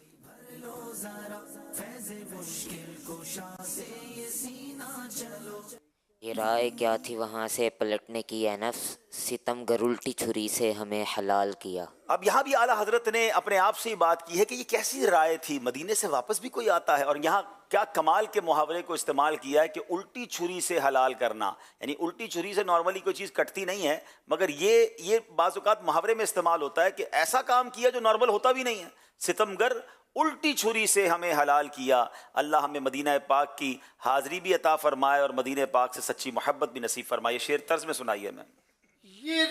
ये राय क्या थी वहाँ से पलटने की है नफ्स, सितम गर उल्टी छुरी से हमें हलाल किया। अब यहाँ भी आला हजरत ने अपने आप से ही बात की है कि ये कैसी राय थी, मदीने से वापस भी कोई आता है। और यहाँ क्या कमाल के मुहावरे को इस्तेमाल किया है कि उल्टी छुरी से हलाल करना, यानी उल्टी छुरी से नॉर्मली कोई चीज़ कटती नहीं है, मगर ये बाज़ औक़ात मुहावरे में इस्तेमाल होता है कि ऐसा काम किया जो नॉर्मल होता भी नहीं है। सितमगर उल्टी छुरी से हमें हलाल किया। अल्लाह हमें मदीना पाक की हाज़री भी अता फरमाए और मदीने पाक से सच्ची मोहब्बत भी नसीब फरमाए। शेर तर्ज में सुनाइए। मैं ये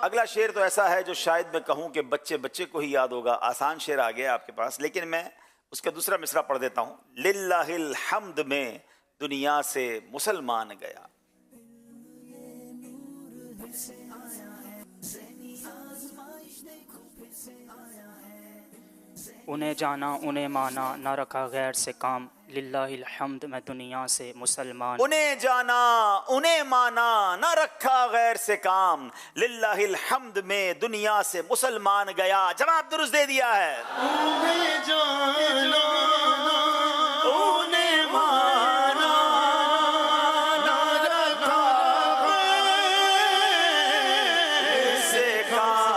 अगला शेर तो ऐसा है जो शायद मैं कहूं कि बच्चे बच्चे को ही याद होगा। आसान शेर आ गया आपके पास, लेकिन मैं उसका दूसरा मिसरा पढ़ देता हूं। लिल्लाहिल हम्द में दुनिया से मुसलमान गया। उन्हें जाना उन्हें माना ना रखा गैर से काम, लिल्लाहिल हम्द में दुनिया से मुसलमान। उन्हें जाना उन्हें माना ना रखा गैर से काम, लिल्लाहिल हम्द में दुनिया से मुसलमान गया। जवाब दुरुस्त दे दिया है। उन्हें जाना उन्हें माना ना रखा गैर से काम,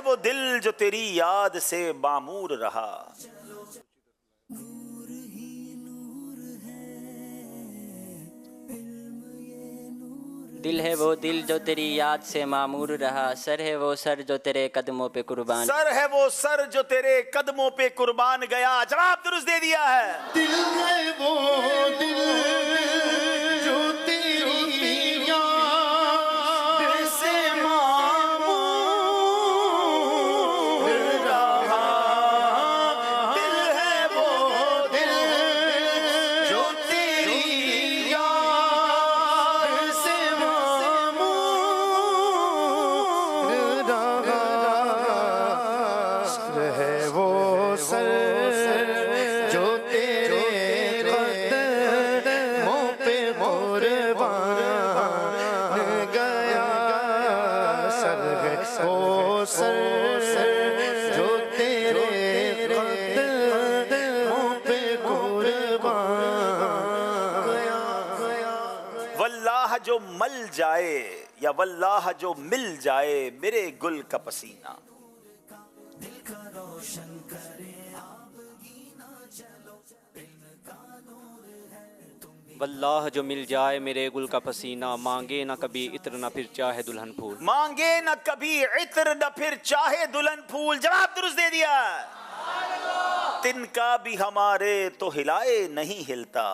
वो दिल जो तेरी याद से बामूर रहा। दिल है वो दिल जो तेरी याद से मामूर रहा, सर है वो सर जो तेरे कदमों पे कुर्बान, सर है वो सर जो तेरे कदमों पे कुर्बान गया। जवाब दुरुस्त दे दिया है। दिल है वो दिल जो तेरी याद से जो मल जाए या वल्लाह जो मिल जाए मेरे गुल का पसीना। रोशन करे आबगी ना चलो इल्म का नूर है तुम भी वल्लाह जो मिल जाए मेरे गुल का पसीना, मांगे ना कभी इत्र ना फिर चाहे दुल्हन फूल। मांगे न कभी इत्र न फिर चाहे दुल्हन फूल। जवाब दुरुस्त दे दिया। तिनका भी हमारे तो हिलाए नहीं हिलता।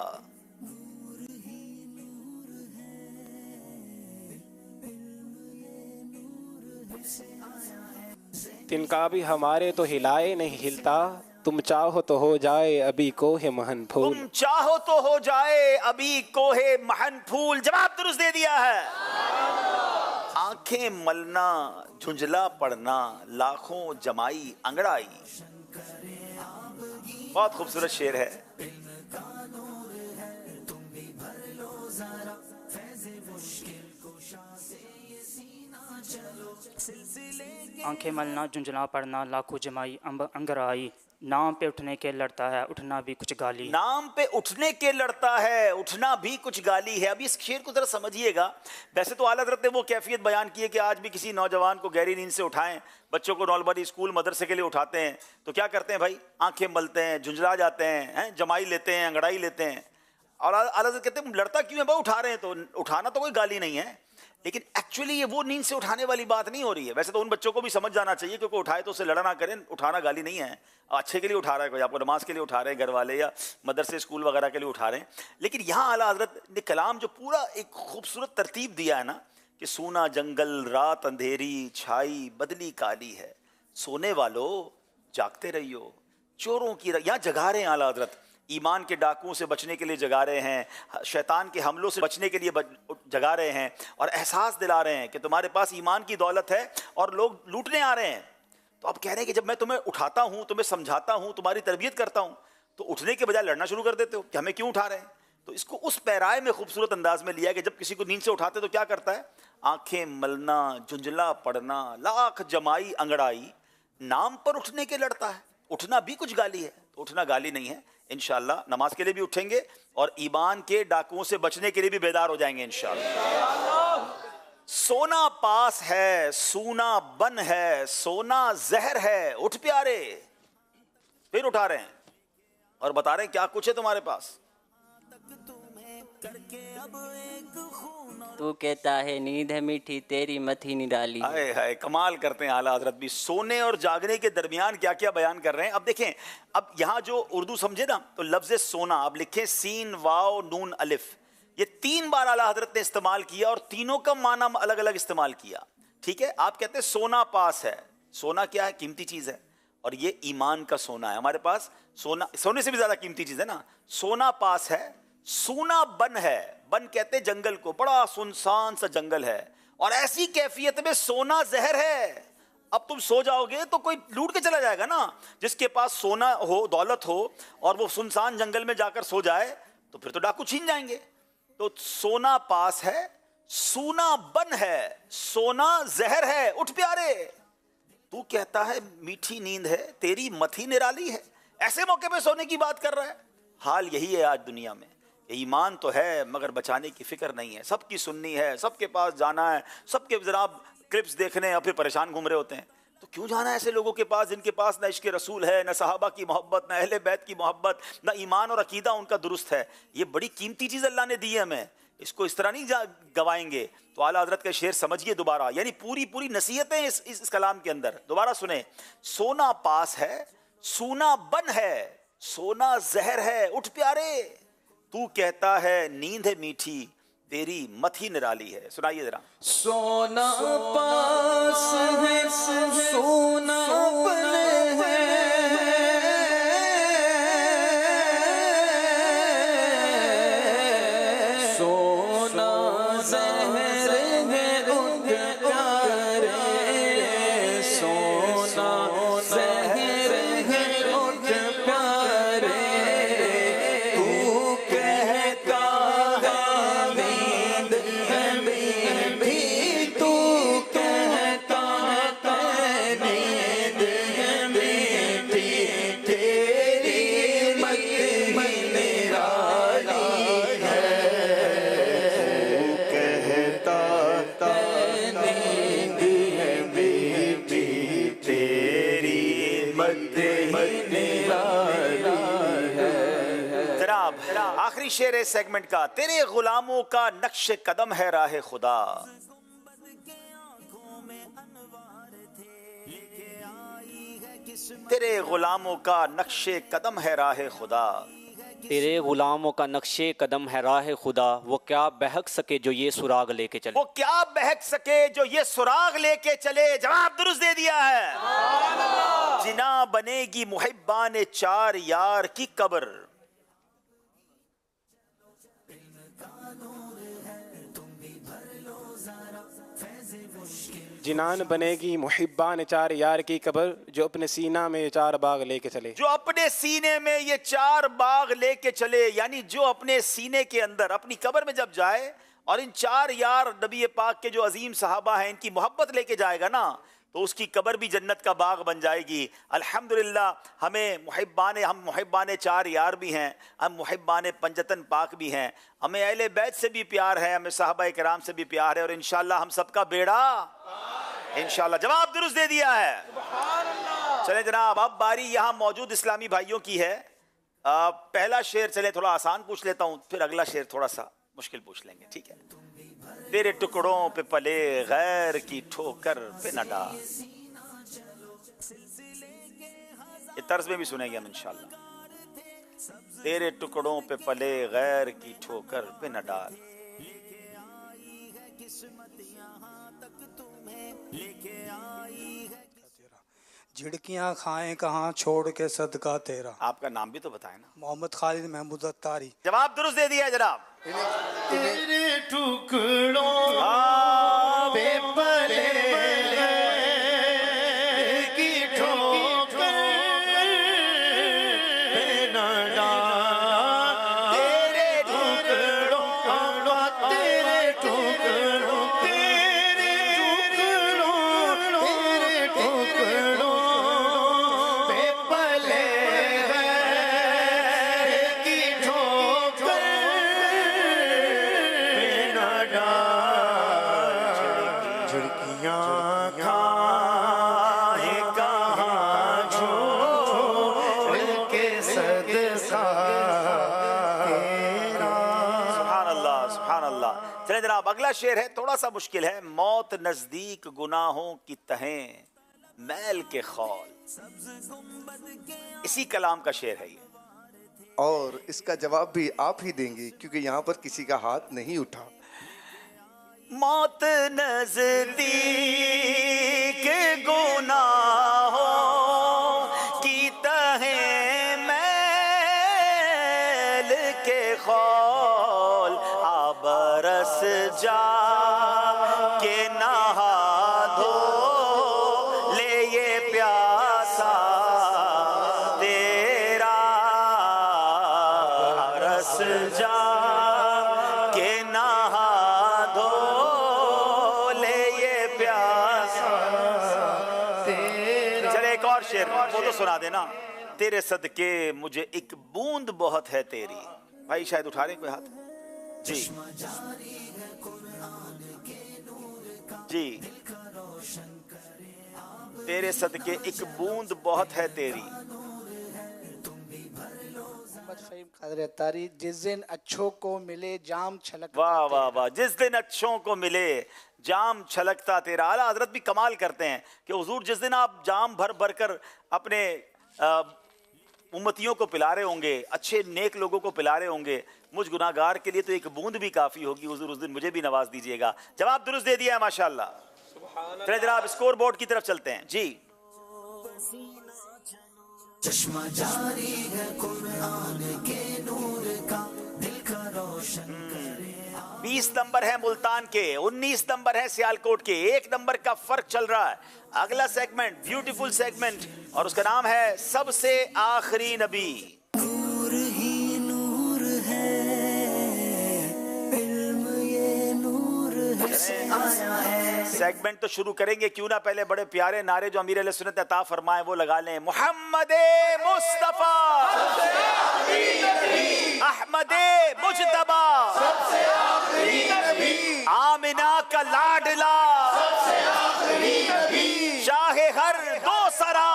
तिनका भी हमारे तो हिलाए नहीं हिलता, तुम चाहो तो हो जाए अभी कोहे महन फूल। तुम चाहो तो हो जाए अभी कोहे महन फूल। जवाब दुरुस्त दे दिया है। आंखें मलना झुंझला पड़ना लाखों जमाई अंगड़ाई। बहुत खूबसूरत शेर है। आंखें मलना झुंझला पड़ना लाखों जमाई अंगराई, नाम पे उठने के लड़ता है उठना भी कुछ गाली। नाम पे उठने के लड़ता है उठना भी कुछ गाली है। अब इस शेर को जरा समझिएगा। वैसे तो आला हज़रत ने वो कैफियत बयान की है कि आज भी किसी नौजवान को गहरी नींद से उठाएं, बच्चों को नॉर्मली स्कूल मदरसे के लिए उठाते हैं तो क्या करते हैं भाई, आंखें मलते हैं, झुंझला जाते हैं, जमाई लेते हैं, अंगड़ाई लेते हैं। और आला हज़रत कहते हैं लड़ता क्यों है भाई, उठा रहे हैं तो उठाना तो कोई गाली नहीं है, लेकिन एक्चुअली ये वो नींद से उठाने वाली बात नहीं हो रही है। वैसे तो उन बच्चों को भी समझ जाना चाहिए क्योंकि उठाए तो उसे लड़ा ना करें, उठाना गाली नहीं है, अच्छे के लिए उठा रहा है कोई, आपको नमाज के लिए उठा रहे हैं घर वाले या मदरसे स्कूल वगैरह के लिए उठा रहे हैं। लेकिन यहाँ आला हज़रत ने कलाम जो पूरा एक खूबसूरत तरतीब दिया है ना कि सूना जंगल रात अंधेरी छाई बदली काली है, सोने वालों जागते रहियो, चोरों की यहाँ जगा रहे हैं आला हज़रत, ईमान के डाकुओं से बचने के लिए जगा रहे हैं, शैतान के हमलों से बचने के लिए जगा रहे हैं और एहसास दिला रहे हैं कि तुम्हारे पास ईमान की दौलत है और लोग लूटने आ रहे हैं। तो अब कह रहे हैं कि जब मैं तुम्हें उठाता हूँ, तुम्हें समझाता हूँ, तुम्हारी तरबियत करता हूँ, तो उठने के बजाय लड़ना शुरू कर देते हो कि हमें क्यों उठा रहे हैं। तो इसको उस पैराए में खूबसूरत अंदाज में लिया कि जब किसी को नींद से उठाते तो क्या करता है, आंखें मलना झुंझला पड़ना लाख जमाई अंगड़ाई, नाम पर उठने के लड़ता है, उठना भी कुछ गाली है। तो उठना गाली नहीं है। इंशाअल्लाह नमाज के लिए भी उठेंगे और ईमान के डाकुओं से बचने के लिए भी बेदार हो जाएंगे इंशाअल्लाह। सोना पास है सूना बन है, सोना जहर है उठ प्यारे। फिर उठा रहे हैं और बता रहे हैं क्या कुछ है तुम्हारे पास। तू कहता है नींद है मीठी तेरी मथी निराली। हाय हाय, कमाल करते हैं आला हजरत भी। सोने और जागने के दरमियान क्या क्या बयान कर रहे हैं। अब देखें, अब यहाँ जो उर्दू समझे ना तो लफ्ज़ सोना अब लिखें सीन वाव नून अलिफ, ये 3 बार आला हजरत ने इस्तेमाल किया और तीनों का माना अलग अलग इस्तेमाल किया। ठीक है, आप कहते हैं सोना पास है, सोना क्या है, कीमती चीज़ है, और ये ईमान का सोना है हमारे पास। सोना सोने से भी ज़्यादा कीमती चीज़ है ना। सोना पास है, सूना बन है, बन कहते जंगल को, बड़ा सुनसान सा जंगल है, और ऐसी कैफियत में सोना जहर है। अब तुम सो जाओगे तो कोई लूट के चला जाएगा ना। जिसके पास सोना हो, दौलत हो, और वो सुनसान जंगल में जाकर सो जाए तो फिर तो डाकू छीन जाएंगे। तो सोना पास है, सूना बन है, सोना जहर है उठ प्यारे। तू कहता है मीठी नींद है तेरी मथी निराली है। ऐसे मौके पे सोने की बात कर रहा है। हाल यही है आज दुनिया में, ईमान तो है मगर बचाने की फिक्र नहीं है। सबकी सुननी है, सबके पास जाना है, सबके जनाब क्लिप्स देखने और फिर परेशान घूम रहे होते हैं। तो क्यों जाना है ऐसे लोगों के पास जिनके पास न इश्क रसूल है, न सहाबा की मोहब्बत, न अहले बैत की मोहब्बत, न ईमान और अकीदा उनका दुरुस्त है। ये बड़ी कीमती चीज़ अल्लाह ने दी है हमें, इसको इस तरह नहीं गवाएंगे। तो आला हजरत का शेर समझिए दोबारा, यानी पूरी पूरी नसीहतें इस कलाम के अंदर। दोबारा सुने, सोना पास है, सूना बन है, सोना जहर है उठ प्यारे। तू कहता है नींद है मीठी तेरी मथी निराली है। सुनाइए जरा। सोना पास है सोना बन है, सोना जहर है उठ प्यारे, सोना जहर है उठ प्यारे। तू कहता है नींद है मीठी, तू कहता है नींद है آخری شعر ہے سیگمنٹ کا. تیرے غلاموں کا نقش قدم ہے راہ خدا. تیرے غلاموں کا نقش قدم ہے راہ خدا. تیرے غلاموں کا نقش قدم ہے راہ خدا. وہ کیا بہک سکے جو یہ سراغ لے کے چلے. وہ کیا بہک سکے جو یہ سراغ لے کے چلے. جواب درست دے دیا ہے. جنا بنے گی محبان چار یار کی قبر. جنان بنے گی محبان چار یار کی قبر. جو اپنے سینہ میں چار باغ لے کے چلے. جو اپنے سینے میں یہ چار باغ لے کے چلے. یعنی جو اپنے سینے کے اندر اپنی قبر میں جب جائے اور ان چار یار نبی پاک کے جو عظیم صحابہ ہیں ان کی محبت لے کے جائے گا نا, تو اس کی قبر بھی جنت کا باغ بن جائے گی. الحمدللہ ہم محبان چار یار بھی ہیں, ہم محبان پنجتن پاک بھی ہیں, ہمیں اہل بیت سے بھی پیار ہے, ہمیں صحابہ کرام سے بھی پیار ہے, اور انشاءاللہ ہم سب کا بیڑا انشاءاللہ. جواب درست دے دیا ہے. چلیں جناب, اب باری یہاں موجود اسلامی بھائیوں کی ہے. پہلا شعر چلیں تھوڑا آسان پوچھ لیتا ہوں, پھر اگلا شعر تھوڑا سا مشکل پوچھ لیں گے, ٹھیک ہے. تیرے ٹکڑوں پہ پلے غیر کی ٹھوکر پہ نہ ڈال. یہ طرز میں بھی سنیں گے ہم انشاءاللہ. تیرے ٹکڑوں پہ پلے غیر کی ٹھوکر پہ نہ ڈال. جھڑکیاں کھائیں کہاں چھوڑ کے صدقہ تیرا. آپ کا نام بھی تو بتائیں نا. محمد خالد محمود اتاری. جواب درست دے دیا جناب. تیرے ٹکڑوں پہ پلے کی ٹھوکر پہ نہ ڈال. تیرے ٹکڑوں تیرے ٹکڑوں جناب. اگلا شعر ہے تھوڑا سا مشکل ہے. موت نزدیک گناہوں کی تہیں میل کے خول. اسی کلام کا شعر ہے یہ, اور اس کا جواب بھی آپ ہی دیں گے کیونکہ یہاں پر کسی کا ہاتھ نہیں اٹھا. موت نزدیک گناہوں کی تہیں میل کے خول. برس جا کے نہا دھو لے یہ پیاسا تیرا. برس جا کے نہا دھو لے یہ پیاسا تیرا. چلے ایک اور شعر وہ تو سنا دینا. تیرے صدقے مجھے ایک بوند بہت ہے تیری. بھائی شاید اٹھا رہے ہیں کوئی ہاتھ. جی جی. تیرے صدقے ایک بوند بہت ہے تیری. محمد فہیم قادری اتاری. جس دن اچھوں کو ملے جام چھلکتا. واہ واہ واہ. جس دن اچھوں کو ملے جام چھلکتا تیرا. اعلیٰ حضرت بھی کمال کرتے ہیں کہ حضور جس دن آپ جام بھر بھر کر اپنے امتیوں کو پلا رہے ہوں گے, اچھے نیک لوگوں کو پلا رہے ہوں گے, مجھ گناہگار کے لیے تو ایک بوند بھی کافی ہوگی. حضور اس دن مجھے بھی نواز دیجئے گا. جواب درست دے دیا ہے ماشاءاللہ. چلیں جناب اسکور بورڈ کی طرف چلتے ہیں. جی چشمہ جاری ہے قرآن کے نور کا, دل کا روشن کرے. 20 نمبر ہے ملتان کے, 19 نمبر ہے سیالکوٹ کے. 1 نمبر کا فرق چل رہا ہے. اگلا سیگمنٹ بیوٹیفل سیگمنٹ, اور اس کا نام ہے سب سے آخری نبی. نور ہی نور ہے, علم یہ نور آیا ہے. سیگمنٹ تو شروع کریں گے, کیوں نہ پہلے بڑے پیارے نعرے جو امیر علیہ سنت عطا فرمائے وہ لگا لیں. محمد مصطفیٰ, احمد مجتبی, آمنہ کا لاڈلا, شاہ ہر دو سرا,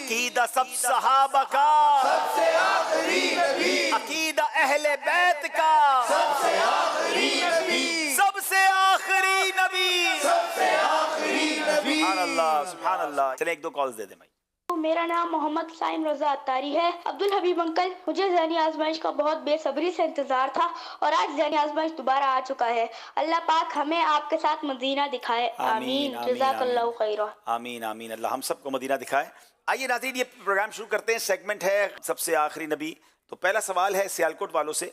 अकीदा सब सहाबा का, सबसे आखिरी नबी, अकीदा अहले बैत का, सबसे आखिरी नबी, सबसे आखिरी नबी, सबसे आखिरी नबी। सुभान अल्लाह, सुभान अल्लाह। चले एक दो कॉल्स दे दे भाई। मेरा नाम मोहम्मद साइम रजा अत्तारी है। अब्दुल हबीब अंकल, मुझे ज़हनी आजमाइश का बहुत बेसब्री से इंतज़ार था और आज ज़हनी आजमाइश दोबारा आ चुका है। अल्लाह पाक हमें आपके साथ मदीना दिखाए, आमीन। जज़ाकल्लाहु खैरा। आमीन आमीन, अल्लाह हम सबको मदीना दिखाए। आइए नाज़रीन, ये प्रोग्राम शुरू करते हैं। सेगमेंट है सबसे आखिरी नबी। तो पहला सवाल है सियालकोट वालों से,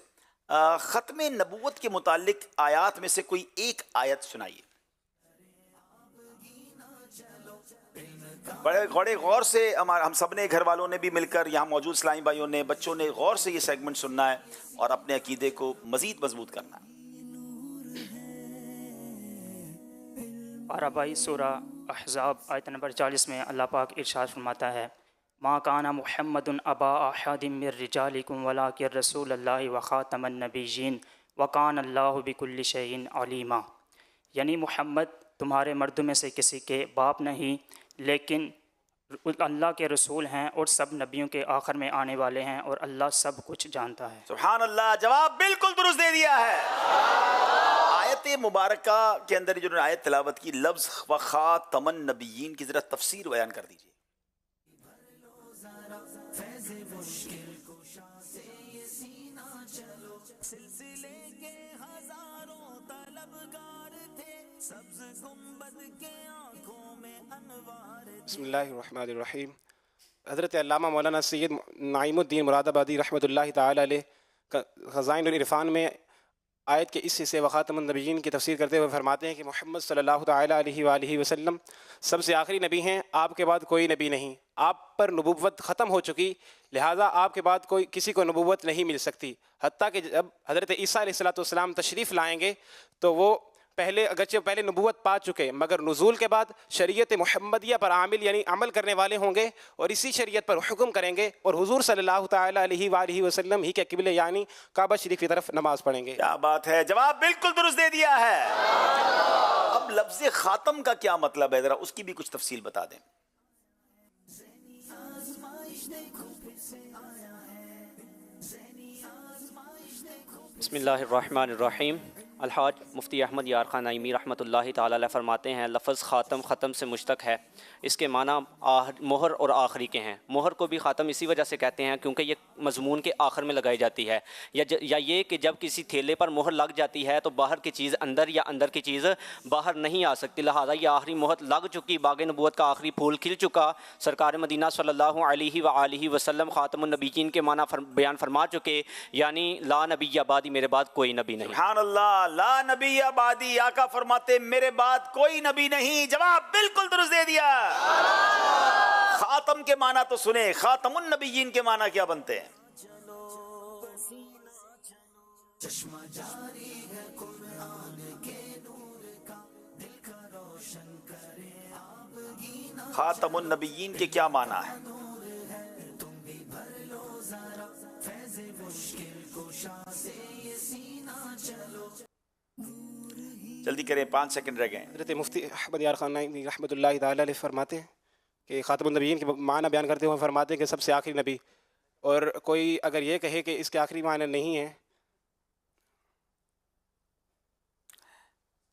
ख़त्म नबूवत के मुतालिक आयात में से कोई एक आयत सुनाइए। बड़े गौर से हम सब ने, घर वालों ने भी मिलकर, यहाँ मौजूद इस्लामी भाइयों ने, बच्चों ने गौर से ये सेगमेंट सुनना है और अपने अकीदे को मज़ीद मजबूत करना है। पारा बाई सूरा अहज़ाब आयत नंबर 40 में अल्लाह पाक इरशाद फरमाता है, मा काना मुहम्मदुन अबा अहदिम मिर रिजालिकुम वलाकिन रसूलुल्लाहि व खातमन नबिय्यीन व कान अल्लाहु बिकुल्लि शैइन अलीमा। यानी मुहम्मद तुम्हारे मर्दों में से किसी के बाप नहीं, लेकिन अल्लाह के रसूल हैं और सब नबियों के आखिर में आने वाले हैं और अल्लाह सब कुछ जानता है। सुभान अल्लाह, जवाब बिल्कुल दुरुस्त दे दिया है। आयत मुबारका के अंदर जो आयत तिलावत की, लफ्ज़ व खातमन नबिय्यीन की ज़रा तफसीर बयान कर दीजिए। बिस्मिल्लाहिर्रहमानिर्रहीम। हज़रत अल्लामा मौलाना सैयद नाइमुद्दीन मुरादाबादी रहमतुल्लाहि ताला अलैह ख़ज़ाइनुल इरफ़ान में आयत के इस हिस्से वख़ातमुन नबिय्यीन की तफसीर करते हुए फरमाते हैं कि मोहम्मद सल्लल्लाहु ताला अलैहि वसल्लम सबसे आखिरी नबी हैं। आपके बाद कोई नबी नहीं, आप पर नबूवत ख़त्म हो चुकी, लिहाजा आपके बाद कोई किसी को नबूवत नहीं मिल सकती। हत्ता कि जब हज़रत ईसा अलैहिस्सलाम तशरीफ़ लाएंगे तो वो अगरचे पहले नबूवत पा चुके, मगर नुज़ूल के बाद शरीयत मुहम्मदिया पर आमिल यानी अमल करने वाले होंगे और इसी शरीयत पर हुक्म करेंगे और हुजूर सल्लल्लाहु ताला अलैहि वसल्लम ही के क़िबले यानी काबा शरीफ की तरफ नमाज पढ़ेंगे। क्या बात है, जवाब बिल्कुल दुरुस्त दे दिया है। अब लफ्ज़ खातम का क्या मतलब है, ज़रा उसकी भी कुछ तफसील बता दें। बिस्मिल्लाहिर्रहमानिर्रहीम। अलहाज मुफ्ती अहमद यार ख़ान नईमी रहमतुल्लाहि ताला अलैह फरमाते हैं, लफ़्ज़ ख़ातम ख़त्म से मुश्तक़ है। इसके माना मोहर और आखिरी के हैं। मोहर को भी ख़ातम इसी वजह से कहते हैं क्योंकि ये मज़मून के आखिर में लगाई जाती है, या ये कि जब किसी थैले पर मोहर लग जाती है तो बाहर की चीज़ अंदर या अंदर की चीज़ बाहर नहीं आ सकती। लिहाजा ये आखिरी मोहर लग चुकी, बाग़ नबूवत का आखिरी फूल खिल चुका। सरकार मदीना सल्लल्लाहु अलैहि वसल्लम ख़ातमुन नबिय्यीन के माना बयान फरमा चुके, यानी ला नबी आबादी, मेरे बाद कोई नबी नहीं। सुभान अल्लाह, ला नबी आबादी, आका फरमाते मेरे बाद कोई नबी नहीं। जवाब बिल्कुल दुरुस्त दे दिया। खातम के माना तो सुने, खातमुन नबिय्यीन के माना क्या बनते हैं? खातमुन नबिय्यीन के क्या माना है? जल्दी करें, 5 सेकंड रह गए। हज़रत मुफ्ती अहमद यार ख़ान नईमी रहमतुल्लाहि ताला अलैह फरमाते हैं कि ख़ातमुन नबिय्यीन के माना बयान करते हुए फरमाते हैं कि सबसे आखिरी नबी, और कोई अगर ये कहे कि इसके आखिरी माना नहीं है।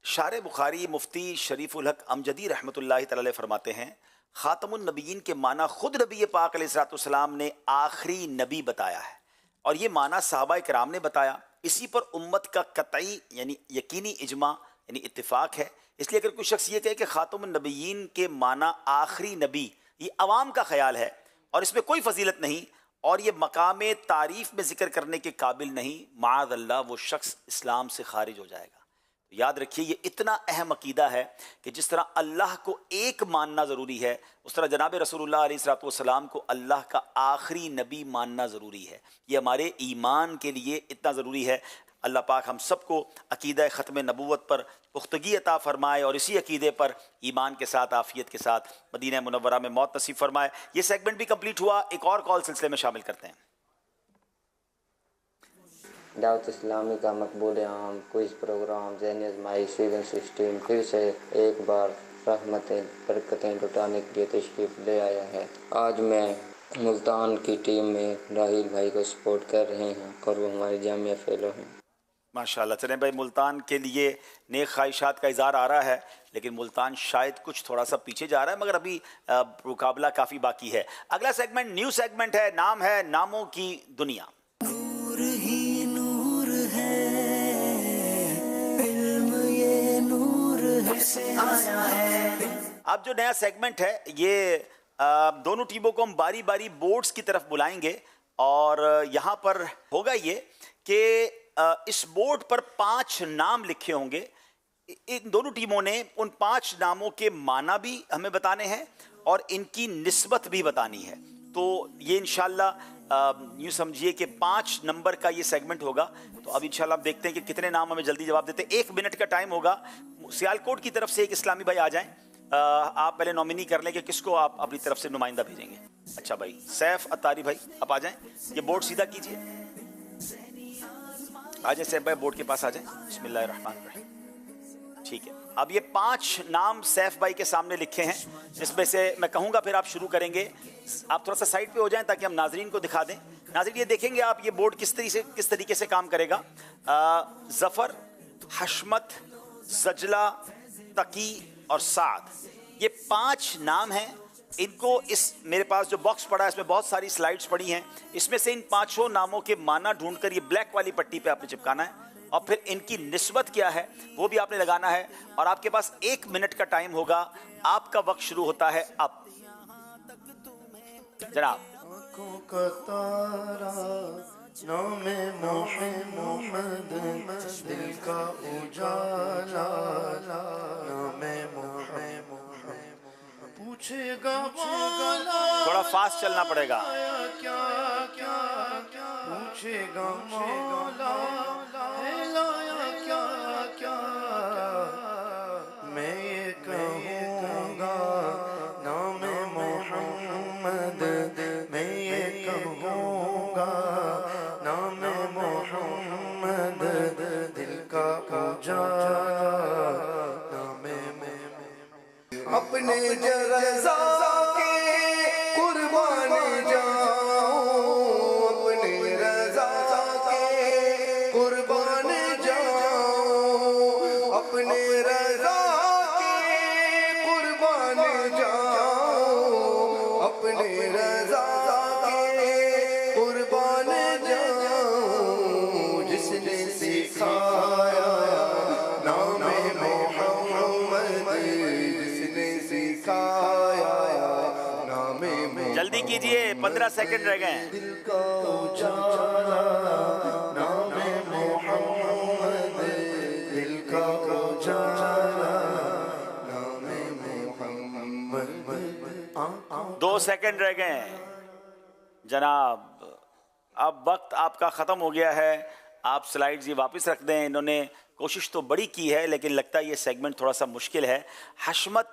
शार बुखारी मुफ्ती शरीफुल हक अमजदी रहमतुल्लाहि ताला अलैह फरमाते हैं, ख़ातमुन नबिय्यीन के माना खुद नबी पाक अलैहिस्सलाम ने आखिरी नबी बताया है और ये माना सहाबा किराम ने बताया। इसी पर उम्मत का कतई यानी यकीनी इजमा यानी इत्तिफाक है। इसलिए अगर कोई शख्स ये कहे कि खातमुन नबिय्यीन के माना आखिरी नबी, ये अवाम का ख्याल है और इसमें कोई फजीलत नहीं और ये मकाम तारीफ़ में ज़िक्र करने के काबिल नहीं, माअज़ल्लाह वो शख्स इस्लाम से खारिज हो जाएगा। तो याद रखिए, ये इतना अहम अकीदा है कि जिस तरह अल्लाह को एक मानना ज़रूरी है, उस तरह जनाब रसूलुल्लाह अलैहिस्सलातु वस्सलाम को अल्लाह का आखिरी नबी मानना ज़रूरी है। ये हमारे ईमान के लिए इतना ज़रूरी है। अल्लाह पाक हम सबको अकीदा ख़त्म नबूवत पर पुख्तगी अता फ़रमाए और इसी अकीदे पर ईमान के साथ, आफ़ियत के साथ मदीना मुनव्वरा में मौत नसीब फ़रमाए। ये सेगमेंट भी कंप्लीट हुआ। एक और कॉल सिलसिले में शामिल करते हैं। दावत इस्लामी का मकबूल आम क्विज़ प्रोग्राम ज़हनी आज़माइश सीज़न 16 फिर से एक बार रहमतें बरकतें लुटाने के लिए तशरीफ़ ले आया है। आज मैं मुल्तान की टीम में राहिल भाई को सपोर्ट कर रहे हैं और वो हमारे जामिया फेलो हैं। माशाल्लाह। चलें भाई, मुल्तान के लिए नेक ख्वाहिशात का इज़हार आ रहा है, लेकिन मुल्तान शायद कुछ थोड़ा सा पीछे जा रहा है, मगर अभी मुकाबला काफ़ी बाकी है। अगला सेगमेंट न्यू सेगमेंट है, नाम है नामों की दुनिया। नूर ही नूर है, इल्म ये नूर है से आया है। अब जो नया सेगमेंट है, ये दोनों टीमों को हम बारी बारी बोर्ड्स की तरफ बुलाएंगे और यहाँ पर होगा ये कि इस बोर्ड पर 5 नाम लिखे होंगे। इन दोनों टीमों ने उन 5 नामों के माना भी हमें बताने हैं और इनकी निस्बत भी बतानी है। तो ये इंशाल्लाह यूँ समझिए कि 5 नंबर का ये सेगमेंट होगा। तो अब इंशाल्लाह हम देखते हैं कि कितने नाम हमें जल्दी जवाब देते हैं। 1 मिनट का टाइम होगा। सियालकोट की तरफ से एक इस्लामी भाई आ जाएं। आप पहले नॉमिनी कर लें कि किसको आप अपनी तरफ से नुमाइंदा भेजेंगे। अच्छा भाई, सैफ अत्तारी भाई आप आ जाएं। ये बोर्ड सीधा कीजिए, आ जाए सैफ भाई, बोर्ड के पास आ जाए। बिस्मिल्लाहिर्रहमानिर्रहीम। ठीक है, अब ये 5 नाम सैफ भाई के सामने लिखे हैं, जिसमें से मैं कहूँगा फिर आप शुरू करेंगे। आप थोड़ा सा साइड पे हो जाएं ताकि हम नाजरीन को दिखा दें। नाजरीन ये देखेंगे आप, ये बोर्ड किस तरीके से काम करेगा। जफ़र, हशमत, जजला, तकी और साद, ये 5 नाम हैं। इनको इस मेरे पास जो बॉक्स पड़ा है, इसमें बहुत सारी स्लाइड्स पड़ी हैं। इसमें से इन 5 नामों के माना ढूंढकर ये ब्लैक वाली पट्टी पे आपने चिपकाना है और फिर इनकी निस्बत क्या है वो भी आपने लगाना है। और आपके पास 1 मिनट का टाइम होगा। आपका वक्त शुरू होता है अब। जनाब। नामे मोहम्मद दिल का उजाला, नामे मोहम्मद पूछेगा मौला, थोड़ा फास्ट चलना पड़ेगा। क्या क्या क्या पूछेगा मौला, लाया क्या क्या मैं ये कहूँगा, नामे मोहम्मद मैं ये कहूँगा, नामे मोहम्मद दिल का उजाला, नामे अपने रज़ा के कुर्बान जाऊं, अपने रज़ा के कुर्बान जाऊं, अपने रज़ा के कुर्बान जाऊं, अपने रज़ा के कुर्बान जाऊं, जिसने सिखाया नामे मोहम्मद, जल्दी कीजिए, 15 सेकंड रह गए। दिल का उजाला, नामे मोहम्मद, दिल का उजाला, नामे मोहम्मद। 2 सेकंड रह गए जनाब। अब वक्त आपका ख़त्म हो गया है। आप स्लाइड्स ये वापस रख दें। इन्होंने कोशिश तो बड़ी की है, लेकिन लगता है ये सेगमेंट थोड़ा सा मुश्किल है। हशमत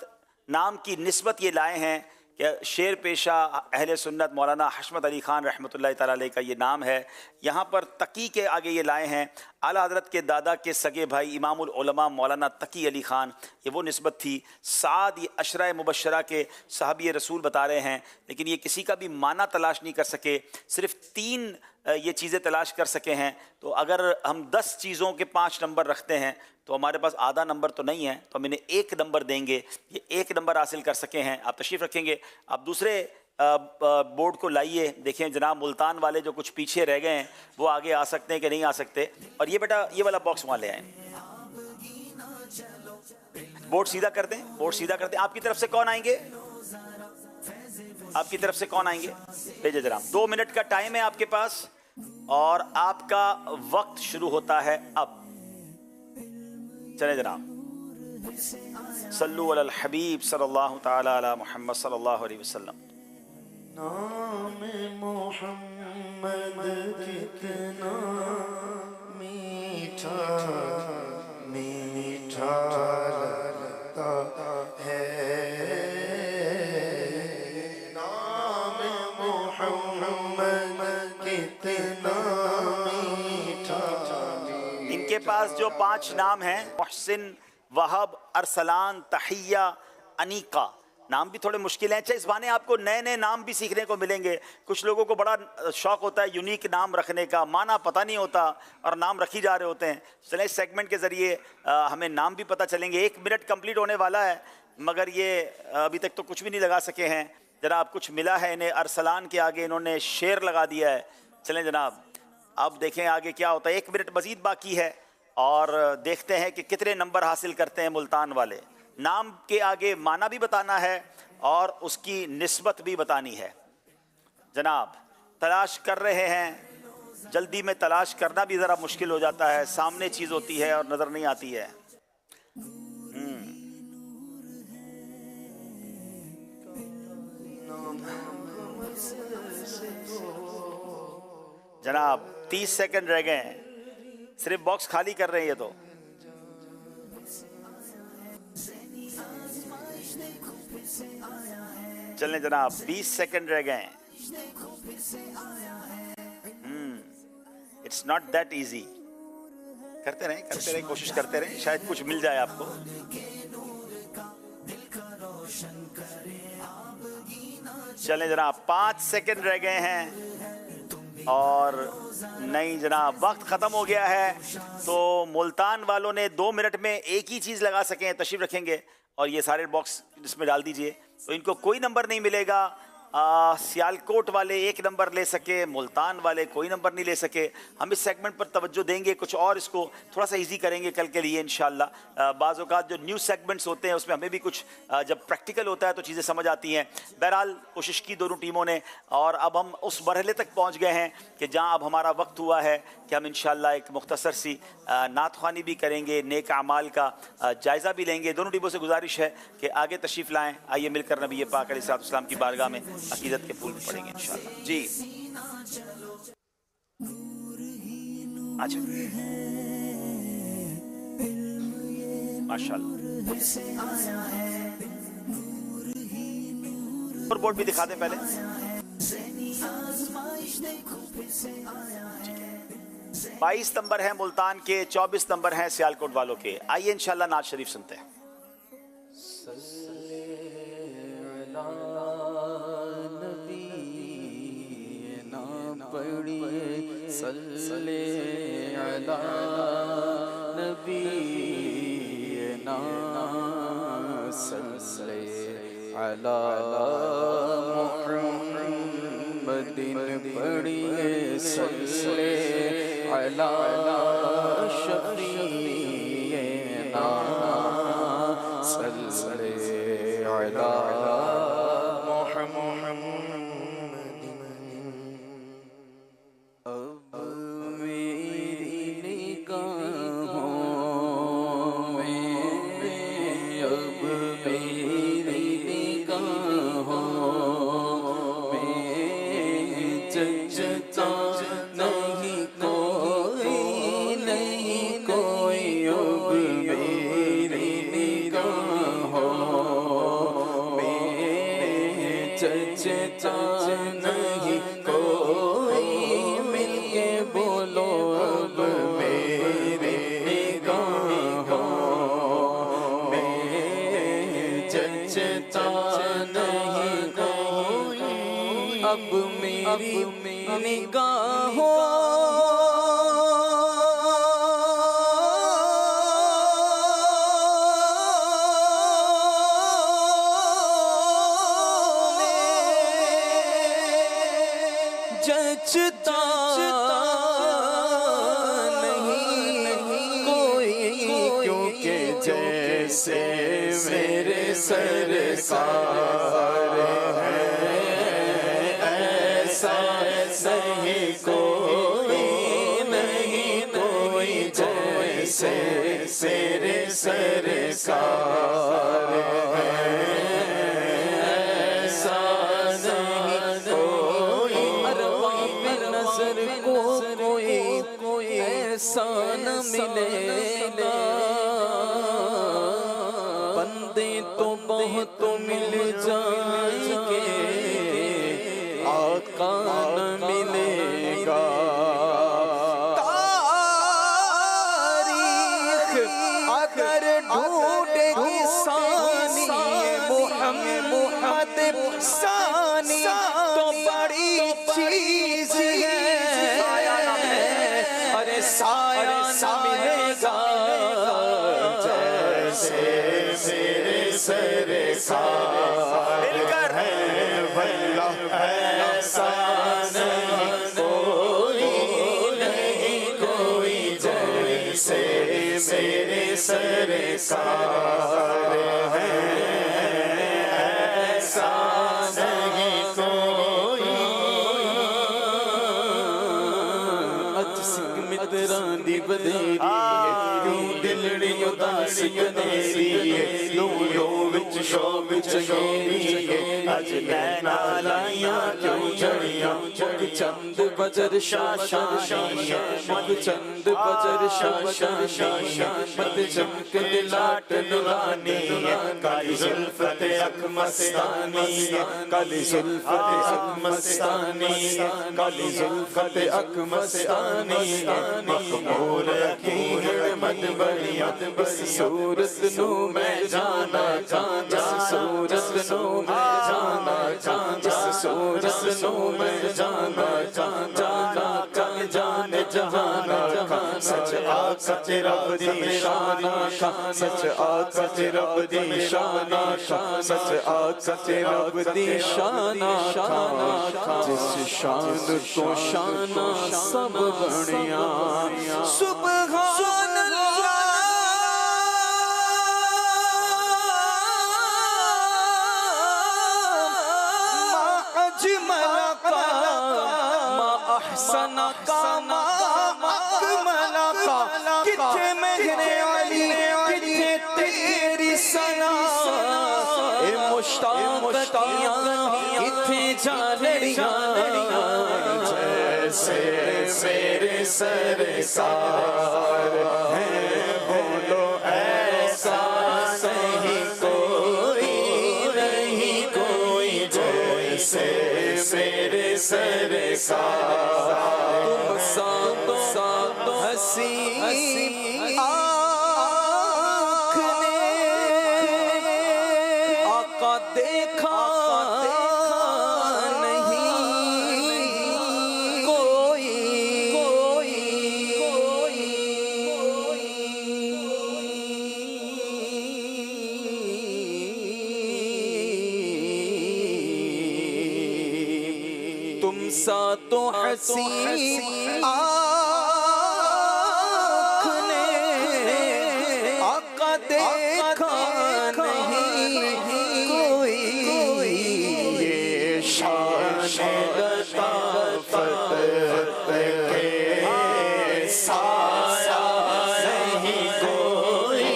नाम की निस्बत ये लाए हैं कि शेर पेशा अहले सुन्नत मौलाना हशमत अली ख़ान रहमतुल्लाहि तआला अलैह का ये नाम है। यहाँ पर तकी के आगे ये लाए हैं आला हज़रत के दादा के सगे भाई इमामुल उलमा मौलाना तकी अली ख़ान, ये वो निस्बत थी। साद ये अशरा मुबशरा के सहाबी रसूल बता रहे हैं, लेकिन ये किसी का भी माना तलाश नहीं कर सके, सिर्फ 3 ये चीज़ें तलाश कर सके हैं। तो अगर हम 10 चीज़ों के 5 नंबर रखते हैं तो हमारे पास आधा नंबर तो नहीं है, तो हम इन्हें 1 नंबर देंगे। ये 1 नंबर हासिल कर सके हैं। आप तशरीफ़ रखेंगे। आप दूसरे बोर्ड को लाइए। देखें जनाब, मुल्तान वाले जो कुछ पीछे रह गए हैं वो आगे आ सकते हैं कि नहीं आ सकते। और ये बेटा ये वाला बॉक्स वहाँ ले आए। बोर्ड सीधा कर दें, बोर्ड सीधा कर दें। आपकी तरफ से कौन आएंगे? आपकी तरफ से कौन आएंगे? भेजे जनाब। 2 मिनट का टाइम है आपके पास और आपका वक्त शुरू होता है अब। चले जनाब। सल्लु अलल हबीब सल्लल्लाहु ताला अला मुहम्मद सल्लल्लाहु अलैहि वसल्लम। नाम मोहम्मद कितना मीठा मीठा लगता है, नाम मोहम्मद कितना मीठा। इनके पास जो 5 नाम हैं, मुहसिन, वहब, अरसलान, तहिया, अनीका। नाम भी थोड़े मुश्किल हैं। अच्छा, इस बहाने आपको नए नए नाम भी सीखने को मिलेंगे। कुछ लोगों को बड़ा शौक़ होता है यूनिक नाम रखने का, माना पता नहीं होता और नाम रखी जा रहे होते हैं। चलें, इस सेगमेंट के ज़रिए हमें नाम भी पता चलेंगे। 1 मिनट कंप्लीट होने वाला है, मगर ये अभी तक तो कुछ भी नहीं लगा सके हैं जनाब। कुछ मिला है इन्हें, अरसलान के आगे इन्होंने शेर लगा दिया है। चलें जनाब, अब देखें आगे क्या होता है। 1 मिनट मज़ीद बाकी है और देखते हैं कि कितने नंबर हासिल करते हैं मुल्तान वाले। नाम के आगे माना भी बताना है और उसकी निस्बत भी बतानी है। जनाब तलाश कर रहे हैं, जल्दी में तलाश करना भी ज़रा मुश्किल हो जाता है, सामने चीज़ होती है और नज़र नहीं आती है। जनाब 30 सेकंड रह गए हैं, सिर्फ बॉक्स खाली कर रहे हैं ये तो। चलें जनाब, 20 सेकंड रह गए हैं। It's not that easy. करते रहें, कोशिश करते रहें, शायद कुछ मिल जाए आपको। चलें जनाब, 5 सेकंड रह गए हैं और नहीं जनाब, वक्त ख़त्म हो गया है। तो मुल्तान वालों ने 2 मिनट में एक ही चीज़ लगा सकें, तशरीफ़ रखेंगे और ये सारे बॉक्स इसमें डाल दीजिए। तो इनको कोई नंबर नहीं मिलेगा। सियालकोट वाले 1 नंबर ले सके, मुल्तान वाले कोई नंबर नहीं ले सके। हम इस सेगमेंट पर तवज्जो देंगे, कुछ और इसको थोड़ा सा इजी करेंगे कल के लिए इंशाल्लाह। बाज़ औक़ात जो न्यूज़ सेगमेंट्स होते हैं उसमें हमें भी कुछ जब प्रैक्टिकल होता है तो चीज़ें समझ आती हैं। बहरहाल कोशिश की दोनों टीमों ने और अब हम उस मरहले तक पहुँच गए हैं कि जहाँ अब हमारा वक्त हुआ है कि हम इंशाल्लाह एक मुख्तसर सी नात ख़्वानी भी करेंगे, नेक अमाल का जायज़ा भी लेंगे। दोनों टीमों से गुजारिश है कि आगे तशरीफ़ लाएँ। आइए मिलकर नबी पाक अलैहिस्सलाम की बारगाह में अकीदत के फूल भी पड़ेंगे इंशाल्लाह। जी अच्छा, माशाल्लाह। और बोर्ड भी दिखा दें पहले। 22 नंबर है मुल्तान के, 24 नंबर हैं सियालकोट वालों के। आइए इंशाल्लाह नात शरीफ सुनते हैं। सल्ले अला नबीना सल्ले अला मुहम्मदिन पढ़िए सल्ले अला शफीना सल्ले अला بعد ثانی تو بڑی چیز ہے، ارے سایہ نہ ملے گا جیسے میرے سر سار ہے، واللہ ایسا نہیں کوئی جیسے میرے سر سار ہے، ایسا نہیں کوئی۔ اچ سنگ مترانی بدیری کیوں دلڑی اداس کنیری لولو وچ شوق چگیری اج نینا لائیاں کیوں جڑیاں مگ چند بجر شاشانی مگ چند بجر شاشانی مت چمک دلاٹ نورانی کالی زلفت اک مستانی کالی زلفت اک مستانی کالی زلفت اک مستانی مخمور اکیر مد بڑیاں اس صورت نو میں جانا چاہتا اس صورت نو میں جانا چاہتا اس صورت نو میں جانا چاہتا کل جان جہانا سچ آقا رب دی شانہ سچ آقا رب دی شانہ سچ آقا رب دی شانہ جس شان تو شانہ سب بڑیاں سبحان اللہ ما اجمل کا ما احسن کا ما اکمل کا کتھے مہرے علی کتھے تیری ثنا اے مشتاق کیاں کتھے جانڑیاں جیسے میرے سرکار ہیں بولو ایسا نہیں کوئی جیسے میرے سرکار تم ساتھ حسین آنکھ نے آقا دیکھا تو حسین آنکھ نے آقا دیکھا نہیں کوئی یہ شان لطافت کے سایہ نہیں کوئی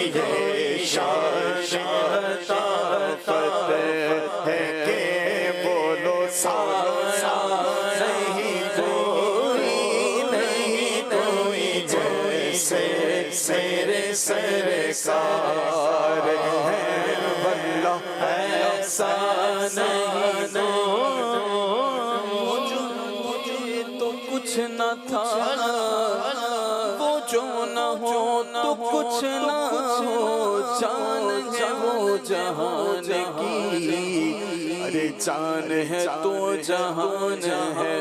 یہ شان لطافت ہے میرے سرکار ہے واللہ ایسا نہیں مجھے تو کچھ نہ تھا وہ جو نہ ہو تو کچھ نہ ہو جان ہے وہ جہان کی ارے جان ہے تو جہان ہے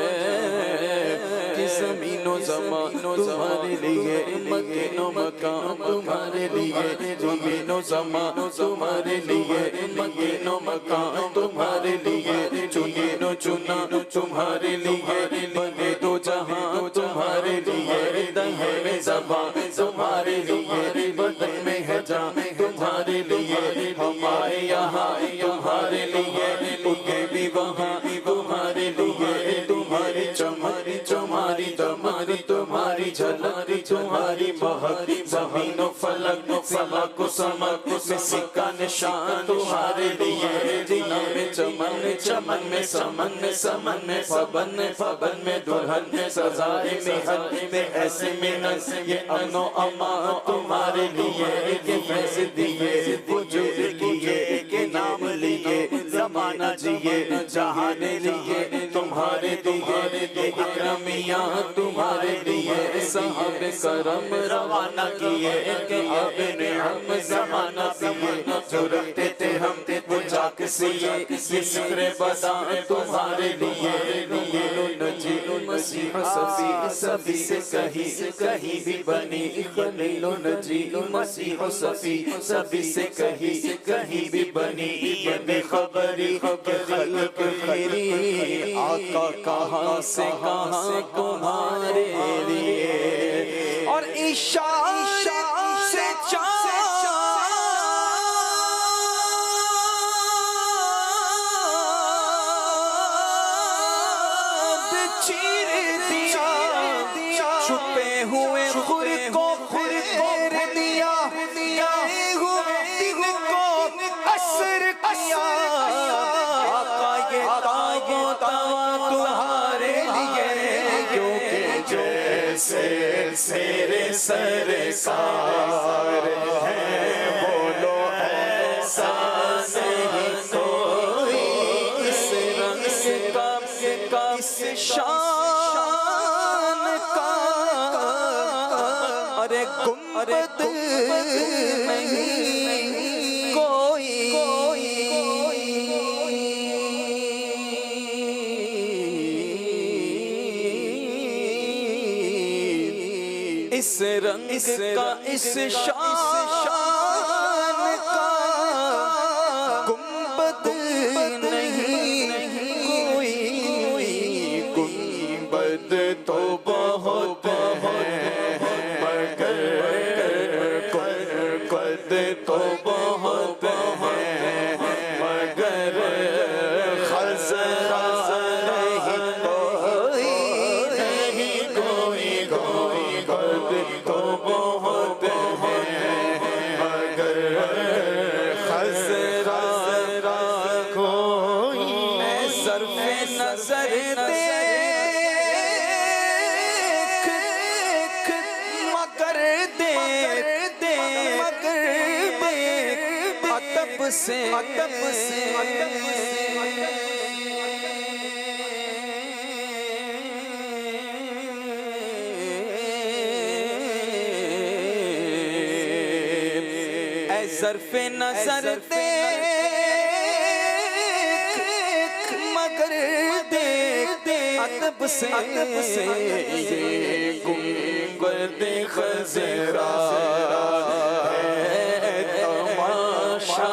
کہ زمین و زمان تمہارے لیے مکین و مکان تمہارے لیے زمین و زمان تمہارے لیے مکین و مکان تمہارے لیے چنین و چنا تمہارے لیے بنے دو جہاں تمہارے لیے دہے میں زبان تمہارے لیے بدن میں ہے جان تمہارے لیے ہمارے یہاں تمہارے لیے انہیں بھی وہاں تمہارے لیے تمہاری چماری تمہاری دماری تمہاری جھلک تمہاری مہک زمین و فلک فلک و سمک میں سکہ نشان تمہارے لیے دل میں چمن چمن میں سمن میں سمن میں فبن میں دلہن میں سزائے محل میں ایسے منت یہ امن و امان تمہارے لیے کہ فیض دیئے وجود کیے کہ نام لیے زمانہ جیے جہان لیے تمہارے لیے اکرمیاں تمہارے لیے صحاب کرم روانہ کیے کہ اب نعم زمانہ پیے جو رکھتے تھے ہم یہ سر بدا تمہارے لیے نجیب مسیح صفی سبھی سے کہیں بھی بنی خلیل نجیب مسیح صفی سبھی سے کہیں بھی بنی بے خبری کہ خلق میری آقا کہاں سے کہاں تمہارے لیے اور اشارے سے چاند چیر دیا چھپے ہوئے خور کو پھیر دیا گئے ہوئے دن کو اثر کیا آقا یہ تابوت تمہارے لیے کیونکہ جیسے میرے سرکار ہیں بولو ایسا نہیں کوئی اس رنگ کا اس شان کا ارے گنبد نہیں کوئی اس رنگ کا اس شان کا گنبد نہیں کوئی گنبد تو بہت ہے مگر گنبد تو بہت ہے مگر خزرہ نہیں کوئی گنبد تو بہت ہے مگر خزرہ کوئی صرف نظر دیکھ مگر دیکھ ادب سے اے ظرف نظر دیکھ مگر دیکھ ادب سے یہ گنبد خضرا ہے تماشا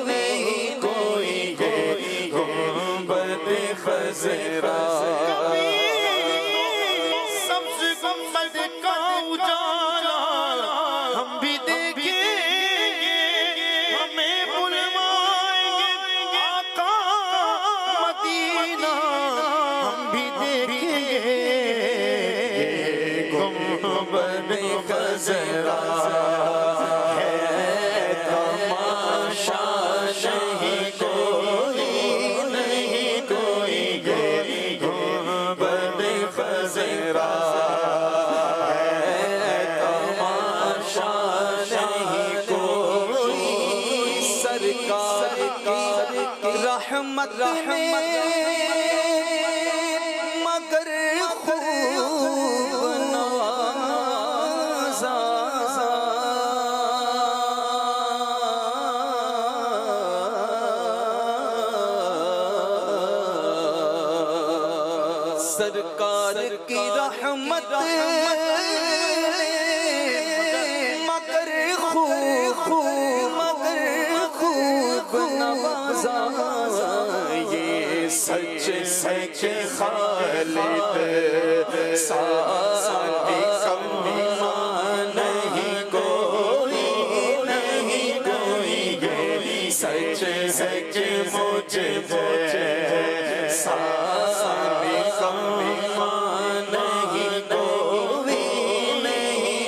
نہیں کوئی گنبد خضرا سبز گنبد کا اجالا ہم بھی دیکھیں گے ہمیں بلوائیں گے آقا مدینہ ہم بھی دیکھیں گے گنبد خضرا ہے تماشا نہیں کوئی گنبد خضرا ہے تماشا نہیں کوئی سرکار کی رحمت مگر خوب نوازا سرکار کی رحمت مگر خوب نوازا یہ سچ خالد ساتھی کمی نہیں کوئی سچ مجھ ساتھی کمی نہیں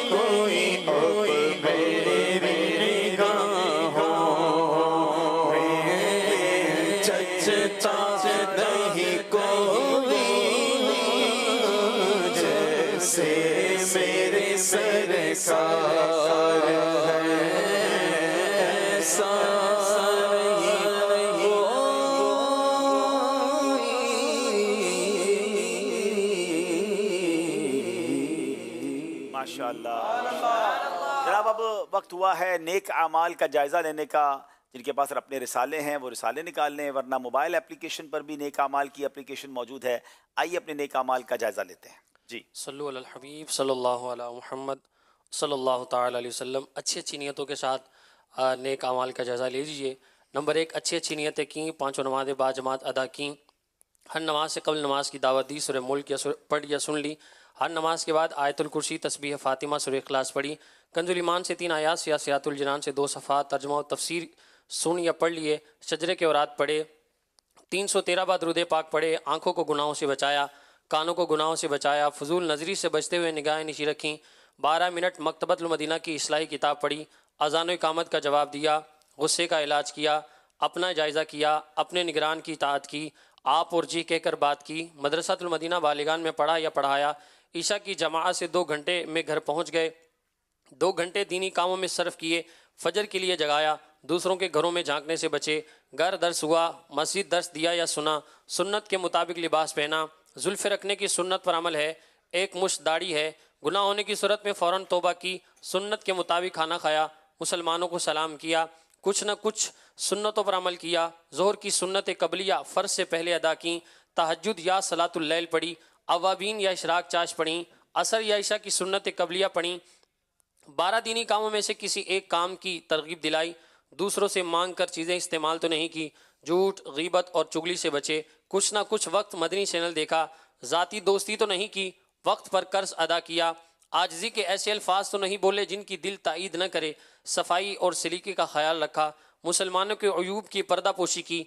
کوئی میری نگاہوں چچتا نہیں کوئی جیسے میرے سرکار ہے ایسا نہیں जनाब अब वक्त हुआ है नेक आमाल का जायज़ा लेने का। जिनके पास अपने रिसाले हैं वो रिसाले निकाल लें, वरना मोबाइल एप्लीकेशन पर भी नेक आमाल की एप्लीकेशन मौजूद है। आइए अपने नेक आमाल का जायज़ा लेते हैं। जी सल्लु अलल हबीब सल्लल्लाहु अला मुहम्मद सल्लल्लाहु ताला अलैहि वसल्लम। अच्छी अच्छी नियतों के साथ नेक आमाल का जायज़ा ले लीजिए। नंबर 1, अच्छी अच्छी नियतें की, 5 नमाज़ें बाजमात अदा की, हर नमाज से कबल नमाज की दावत दी, सूरह मुल्क या पढ़ या सुन ली, हर नमाज के बाद आयतुल कुर्सी, तस्बीह फ़ातिमा, सूरह इखलास पढ़ी, कंजुल ईमान से 3 आयात, सियासतुल जिनान से 2 सफ़ा, तर्जुमा और तफसीर सुन या पढ़ लिए, शजरे के औरात पढ़े, 313 बार दुरूद पाक पढ़े, आँखों को गुनाहों से बचाया, कानों को गुनाहों से बचाया, फजूल नज़री से बचते हुए निगाहें नीची रखीं, 12 मिनट मकतबतुल मदीना की इस्लाही किताब पढ़ी, अज़ान व इकामत का जवाब दिया, गुस्से का इलाज किया, अपना जायज़ा किया, अपने निगरान की इताअत की, आप और जी कहकर बात की, मदरसातुल मदीना बालिगान में पढ़ा या पढ़ाया, ईशा की जमाअत से 2 घंटे में घर पहुँच गए, 2 घंटे दीनी कामों में सर्फ किए, फजर के लिए जगाया, दूसरों के घरों में झांकने से बचे, घर दर्स हुआ, मस्जिद दर्स दिया या सुना, सुन्नत के मुताबिक लिबास पहना, जुल्फ़े रखने की सुन्नत पर अमल है, एक मुश्त दाढ़ी है, गुनाह होने की सूरत में फ़ौरन तौबा की, सुन्नत के मुताबिक खाना खाया, मुसलमानों को सलाम किया, कुछ न कुछ सुन्नतों पर अमल किया, ज़ोहर की सुन्नत कबलिया फ़र्ज से पहले अदा की, तहज्जुद या सलातुल लैल पढ़ी, अवाबीन या इशराक चाश पढ़ी, असर या इशा की सुन्नत कबलिया पढ़ी, 12 दीनी कामों में से किसी एक काम की तरगीब दिलाई, दूसरों से मांग कर चीज़ें इस्तेमाल तो नहीं की, झूठ, गीबत और चुगली से बचे, कुछ ना कुछ वक्त मदनी चैनल देखा, ज़ाती दोस्ती तो नहीं की, वक्त पर कर्ज अदा किया, आजिज़ी के ऐसे अल्फाज तो नहीं बोले जिनकी दिल ताईद न करे, सफाई और सलीके का ख्याल रखा, मुसलमानों के अयूब की पर्दा पोशी की,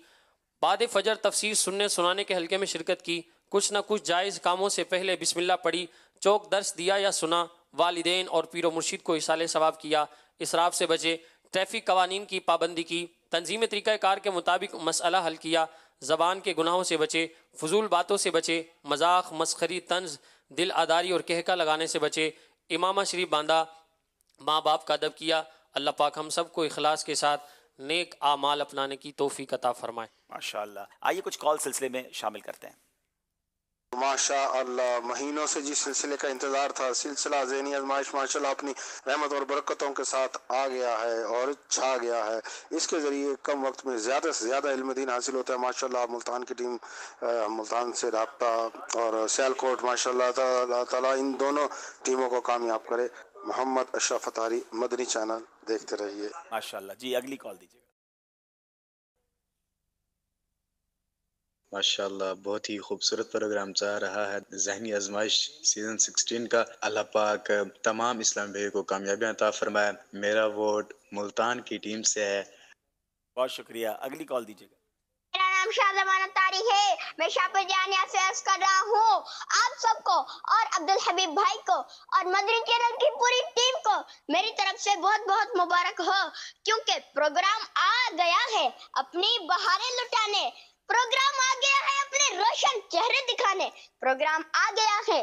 बाद फजर तफसीर सुनने सुनाने के हल्के में शिरकत की, कुछ न कुछ जायज़ कामों से पहले बिस्मिल्लाह पढ़ी, चौक दर्स दिया या सुना, वालिदैन और पीर मुर्शिद को इसाले सवाब किया, इसराफ से बचे, ट्रैफिक कवानीन की पाबंदी की, तंजीम तरीक़ाकार के मुताबिक मसला हल किया, ज़बान के गुनाहों से बचे, फजूल बातों से बचे, मजाक, मस्खरी, तंज, दिल आदारी और कहका लगाने से बचे, इमामा शरीफ बांधा, माँ बाप का अदब किया। अल्लाह पाक हम सबको इखलास के साथ नेक आमाल अपनाने की तौफीक अता फरमाए। माशाअल्लाह। आइए कुछ कॉल सिलसिले में शामिल करते हैं। माशाअल्लाह, महीनों से जिस सिलसिले का इंतज़ार था, सिलसिला ज़हनी आज़माइश माशाअल्लाह अपनी रहमत और बरकतों के साथ आ गया है और छा गया है। इसके ज़रिए कम वक्त में ज़्यादा से ज़्यादा इल्म दीन हासिल होता है। माशाअल्लाह मुल्तान की टीम, मुल्तान से राब्ता और सियालकोट, माशाअल्लाह ताला इन दोनों टीमों को कामयाब करे। मोहम्मद अशरफ अतारी, मदनी चैनल देखते रहिए। माशाअल्लाह जी। अगली कॉल दीजिए। माशाअल्लाह, बहुत ही खूबसूरत प्रोग्राम चल रहा है। ज़हनी आज़माइश सीज़न 16 का। अल्लाह पाक तमाम इस्लाम भाइयों को कामयाबियाँ अता फरमाए। मेरा वोट मुल्तान की टीम से है। बहुत शुक्रिया। अगली कॉल दीजिएगा। मेरा नाम शाहजमान तारी है, मैं शाहपजानिया से अर्ज कर रहा हूँ आप सबको और अब्दुल हबीब भाई को और मदनी चैनल की पूरी टीम को मेरी तरफ से बहुत बहुत मुबारक हो, क्योंकि प्रोग्राम आ गया है अपनी बहारें लुटाने, प्रोग्राम आ गया है अपने रोशन चेहरे दिखाने, प्रोग्राम आ गया है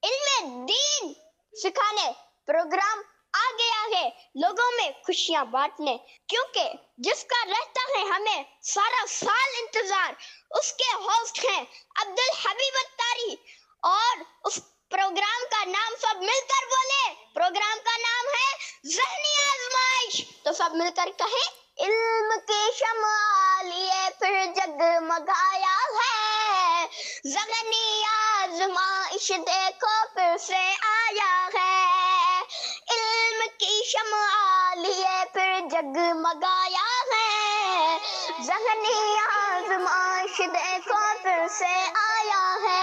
इल्म दीन सिखाने, प्रोग्राम आ गया है लोगों में खुशियां बांटने, क्योंकि जिसका रहता है हमें सारा साल इंतजार, उसके होस्ट हैं अब्दुल हबीब अत्तारी। और उस प्रोग्राम का नाम सब मिलकर बोले, प्रोग्राम का नाम है ज़हनी आज़माइश। तो सब मिलकर कहें, इल्म की शम्आ लिए फिर जगमगाया है, ज़हनी आज़माइश देखो फिर से आया है, इल्म की शम्आ लिए फिर जगमगाया है, ज़हनी आज़माइश देखो फिर से आया है।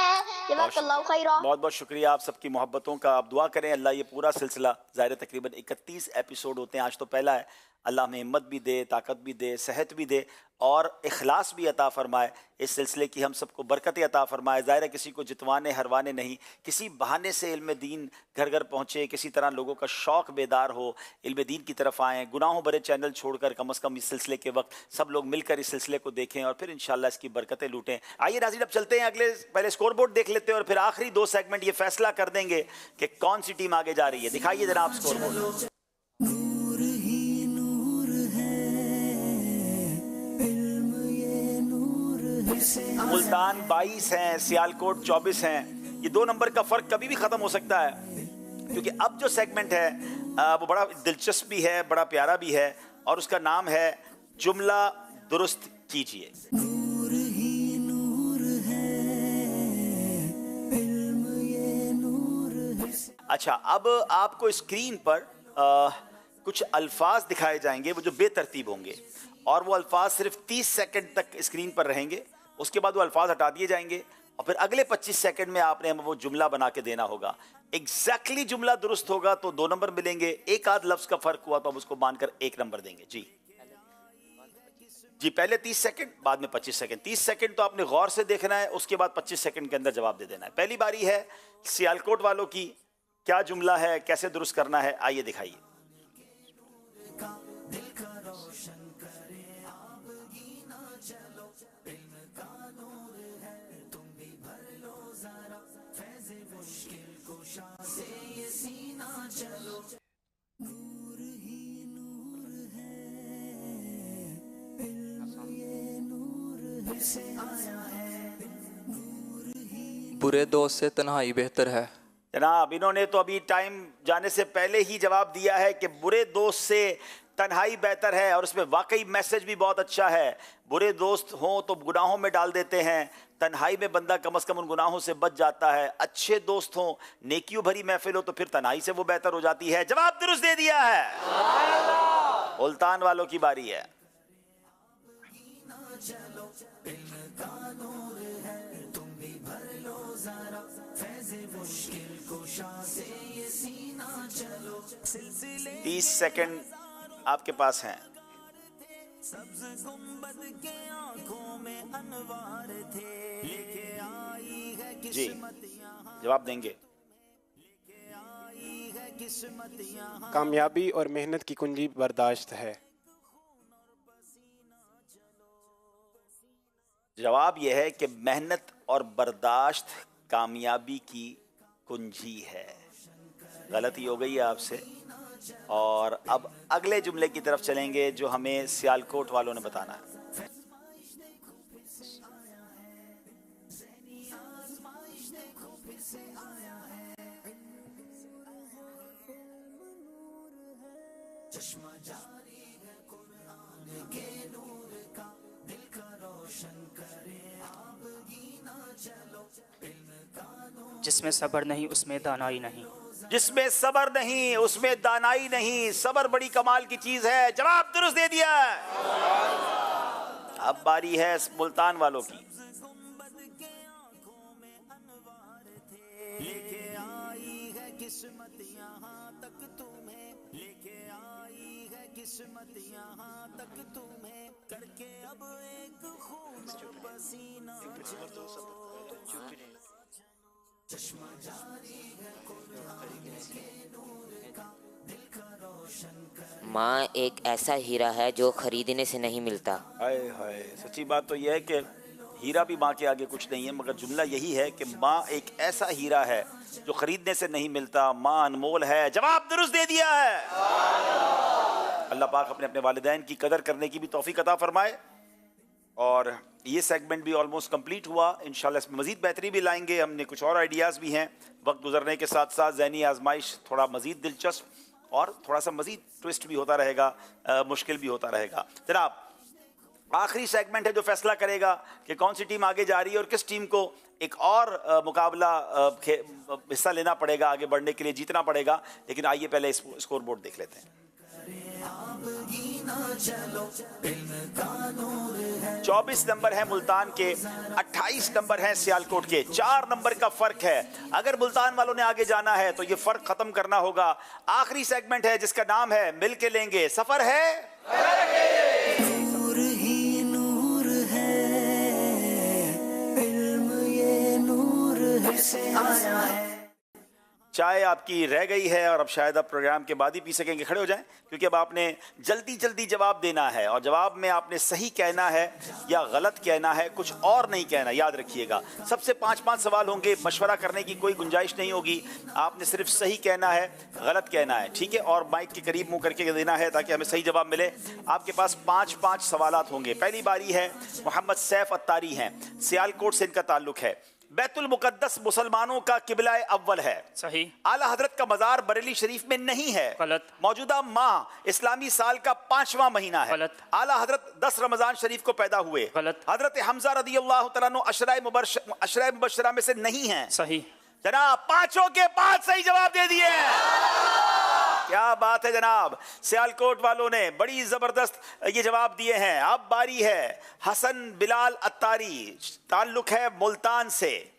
बहुत बहुत शुक्रिया आप सबकी मोहब्बतों का। आप दुआ करें अल्लाह ये पूरा सिलसिला, ज़ाहिर तकरीबन 31 एपिसोड होते हैं, आज तो पहला है, अल्लाह हमें हिम्मत भी दे, ताकत भी दे, सेहत भी दे और इखलास भी अता फरमाए। इस सिलसिले की हम सबको बरकतें अता फरमाए। ज़ाहिर है किसी को जितवाने हरवाने नहीं, किसी बहाने से इल्म दीन घर घर पहुँचे, किसी तरह लोगों का शौक़ बेदार हो, इल्म दीन की तरफ आएँ, गुनाहों भरे चैनल छोड़कर कम अज़ कम इस सिलसिले के वक्त सब लोग मिलकर इस सिलसिले को देखें और फिर इंशाअल्लाह इसकी बरकतें लूटें। आइए नाज़रीन अब चलते हैं अगले, पहले स्कोर बोर्ड देख लेते हैं और फिर आखिरी 2 सेगमेंट ये फैसला कर देंगे कि कौन सी टीम आगे जा रही है। दिखाइए जनाब स्कोर बोर्ड। मुल्तान 22 हैं, सियालकोट 24 हैं। ये 2 नंबर का फर्क कभी भी खत्म हो सकता है, क्योंकि अब जो सेगमेंट है वो बड़ा दिलचस्प भी है, बड़ा प्यारा भी है, और उसका नाम है जुमला दुरुस्त कीजिए। अच्छा, अब आपको स्क्रीन पर कुछ अल्फाज दिखाए जाएंगे, वो जो बेतरतीब होंगे, और वो अल्फाज सिर्फ 30 सेकंड तक स्क्रीन पर रहेंगे। उसके बाद वो अल्फाज हटा दिए जाएंगे और फिर अगले 25 सेकंड में आपने वो जुमला बना के देना होगा। एग्जैक्टली जुमला दुरुस्त होगा तो 2 नंबर मिलेंगे, एक आध लफ्ज का फर्क हुआ तो हम उसको मानकर 1 नंबर देंगे। जी पहले 30 सेकंड, बाद में 25 सेकंड। 30 सेकंड तो आपने गौर से देखना है, उसके बाद 25 सेकंड के अंदर जवाब दे देना है। पहली बारी है सियालकोट वालों की। क्या जुमला है, कैसे दुरुस्त करना है, आइए दिखाइए। बुरे दोस्त से तन्हाई बेहतर है। जनाब, इन्होंने तो अभी टाइम जाने से पहले ही जवाब दिया है कि बुरे दोस्त से तन्हाई बेहतर है, और उसमें वाकई मैसेज भी बहुत अच्छा है। बुरे दोस्त हों तो गुनाहों में डाल देते हैं, तन्हाई में बंदा कम से कम उन गुनाहों से बच जाता है। अच्छे दोस्त हों, नेकियों भरी महफिल हो तो फिर तन्हाई से वो बेहतर हो जाती है। जवाब दुरुस्त दे दिया है। मुल्तान वालों की बारी है। चलो 30 सेकंड आपके पास हैं। जी जवाब देंगे। कामयाबी और मेहनत की कुंजी बर्दाश्त है। जवाब यह है कि मेहनत और बर्दाश्त कामयाबी की कुंजी है। गलती हो गई है आपसे। और अब अगले जुमले की तरफ चलेंगे जो हमें सियालकोट वालों ने बताना है। जिसमें सब्र नहीं उसमें दानाई नहीं। जिसमें सबर नहीं उसमें दानाई नहीं। सबर बड़ी कमाल की चीज है। जवाब दुरुस्त दे दिया। अब बारी है मुल्तान वालों की। माँ एक ऐसा हीरा है जो खरीदने से नहीं मिलता। हाय हाय, सच्ची बात तो यह है कि हीरा भी माँ के आगे कुछ नहीं है, मगर जुमला यही है कि माँ एक ऐसा हीरा है जो खरीदने से नहीं मिलता। माँ अनमोल है। जवाब दुरुस्त दे दिया है। अल्लाह पाक अपने अपने वालिदैन की कदर करने की भी तौफीक अता फरमाए। और ये सेगमेंट भी ऑलमोस्ट कंप्लीट हुआ। इंशाल्लाह इसमें मज़ीद बेहतरी भी लाएंगे। हमने कुछ और आइडियाज़ भी हैं। वक्त गुजरने के साथ साथ ज़हनी आजमाइश थोड़ा मज़ीद दिलचस्प और थोड़ा सा मज़ीद ट्विस्ट भी होता रहेगा, मुश्किल भी होता रहेगा। जनाब, आखिरी सेगमेंट है जो फैसला करेगा कि कौन सी टीम आगे जा रही है और किस टीम को एक और मुकाबला हिस्सा लेना पड़ेगा, आगे बढ़ने के लिए जीतना पड़ेगा। लेकिन आइए पहले स्कोर बोर्ड देख लेते हैं। 24 नंबर है मुल्तान के, 28 नंबर है सियालकोट के। 4 नंबर का फर्क है। अगर मुल्तान वालों ने आगे जाना है तो ये फर्क खत्म करना होगा। आखिरी सेगमेंट है जिसका नाम है मिल के लेंगे। सफर है नूर ही नूर है, इल्म ये नूर है से आया है। चाय आपकी रह गई है और अब शायद आप प्रोग्राम के बाद ही पी सकेंगे। खड़े हो जाएं, क्योंकि अब आपने जल्दी जल्दी जवाब देना है और जवाब में आपने सही कहना है या गलत कहना है, कुछ और नहीं कहना। याद रखिएगा, सबसे 5-5 सवाल होंगे। मशवरा करने की कोई गुंजाइश नहीं होगी। आपने सिर्फ सही कहना है, गलत कहना है, ठीक है? और माइक के करीब मुंह करके देना है ताकि हमें सही जवाब मिले। आपके पास 5-5 सवालात होंगे। पहली बारी है मोहम्मद सैफ अत्तारी हैं, सियालकोट से इनका ताल्लुक है। बैतुल मुकद्दस मुसलमानों का किबला अव्वल है। सही। आला हजरत का मज़ार बरेली शरीफ में नहीं है। गलत। मौजूदा माह इस्लामी साल का 5वां महीना है। गलत। आला हजरत 10 रमजान शरीफ को पैदा हुए। गलत। हजरत हमजा रदी अल्लाह तआला अन्हु अशराए मुबशरा में से नहीं है। सही। जनाब 5 के 5 सही जवाब दे दिए। क्या बात है जनाब, सियालकोट वालों ने बड़ी जबरदस्त ये जवाब दिए हैं। अब बारी है हसन बिलाल अत्तारी, ताल्लुक है मुल्तान से।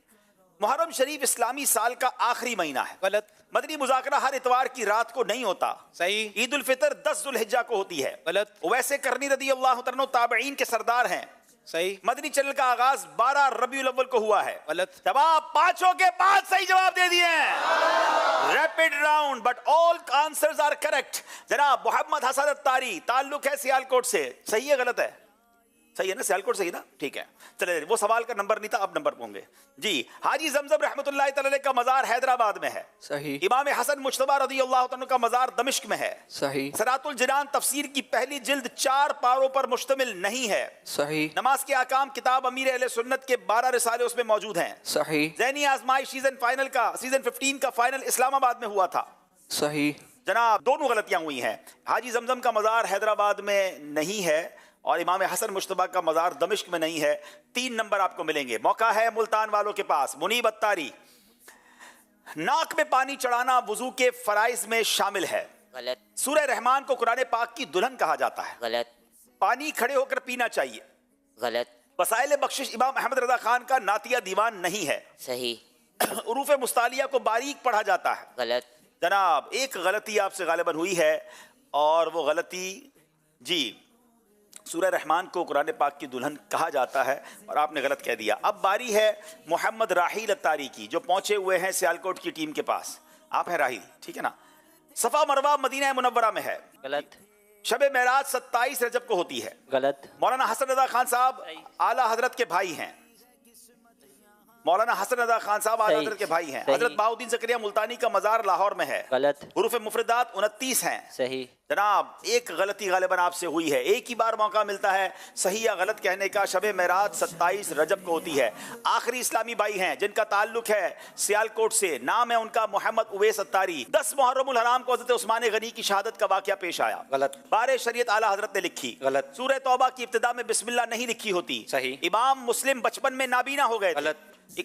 मुहर्रम शरीफ इस्लामी साल का आखिरी महीना है। गलत। मदनी मुज़ाकरा हर इतवार की रात को नहीं होता। सही। ईद उल फितर 10 जुल्हिज्जा को होती है। गलत। वैसे करनी रदी अल्लाह तआला ताबईन के सरदार हैं। सही। मदनी चैनल का आगाज 12 रबीउल अव्वल को हुआ है। गलत। जवाब 5 के 5 सही जवाब दे दिए हैं। Rapid round but all answers are correct. जनाब मोहम्मद हसन अत्तारी, ताल्लुक है सियालकोट से। सही है गलत है? सही है ना, सियालकोट सही ना, ठीक है। चले, वो सवाल का नंबर नहीं था, अब नंबर होंगे जी। हाजी जमजम रहमतुल्लाह तआला का मज़ार हैदराबाद में है। सही। इमाम हसन मुज्तबा रज़ी अल्लाह तआला का मज़ार दमिश्क में है। सही। सरातुल जिनान तफसीर की पहली जिल्द 4 पारों पर मुश्तमिल नहीं है। सही। नमाज के आकाम किताब अमीर अहले सुन्नत के 12 रिसाले उसमें मौजूद हैं। सही। ज़हनी आजमाइश सीजन 15 का फाइनल इस्लामाबाद में हुआ था। सही। जनाब दोनों गलतियां हुई हैं। हाजी जमजम का मज़ार हैदराबाद में नहीं है और इमाम हसन मुश्तबा का मज़ार दमिश्क में नहीं है। 3 नंबर आपको मिलेंगे। मौका है मुल्तान वालों के पास। मुनीब अत्तारी, नाक में पानी चढ़ाना वुजू के फराइज में शामिल है। गलत। सूरह रहमान को कुरान पाक की दुल्हन कहा जाता है। गलत। पानी खड़े होकर पीना चाहिए। गलत। वसाइल बख्शिश इमाम अहमद रजा खान का नातिया दीवान नहीं है। सही। उरूफ मुस्तालिया को बारीक पढ़ा जाता है। गलत। जनाब एक गलती आपसे गालिबन हुई है और वो गलती जी, सूरह रहमान को कुरान पाक की दुल्हन कहा जाता है और आपने गलत कह दिया। अब बारी है मोहम्मद राहील अत्तारी की, जो पहुंचे हुए हैं सियालकोट की टीम के पास। आप हैं राहील, ठीक है ना? सफा मरवा मदीना मुनव्वरा में है। गलत। शब मेराज 27 रजब को होती है। गलत। मौलाना हसन रजा खान साहब आला हजरत के भाई हैं। मौलाना हसन रजा खान साहब आला हजरत के भाई हैं। हजरत बाउद्दीन ज़करिया मुल्तानी का मज़ार लाहौर में है। गलत। हुरूफ मुफरदात 29 हैं। सही। जनाब एक गलती गालिबन आपसे हुई है। एक ही बार मौका मिलता है सही या गलत कहने का। शब मेराज 27 रजब को होती है। आखिरी इस्लामी भाई हैं जिनका ताल्लुक है सियालकोट से। नाम है उनका मोहम्मद उवैस अत्तारी। 10 मुहर्रमुल हराम को हज़रत उस्मान गनी की शहादत का वाक़या पेश आया। गलत। बारे शरीयत आला हजरत ने लिखी। गलत। सूरह तौबा की इब्तिदा में बिस्मिल्लाह नहीं लिखी होती। सही। इमाम मुस्लिम बचपन में नाबीना हो गए। गलत।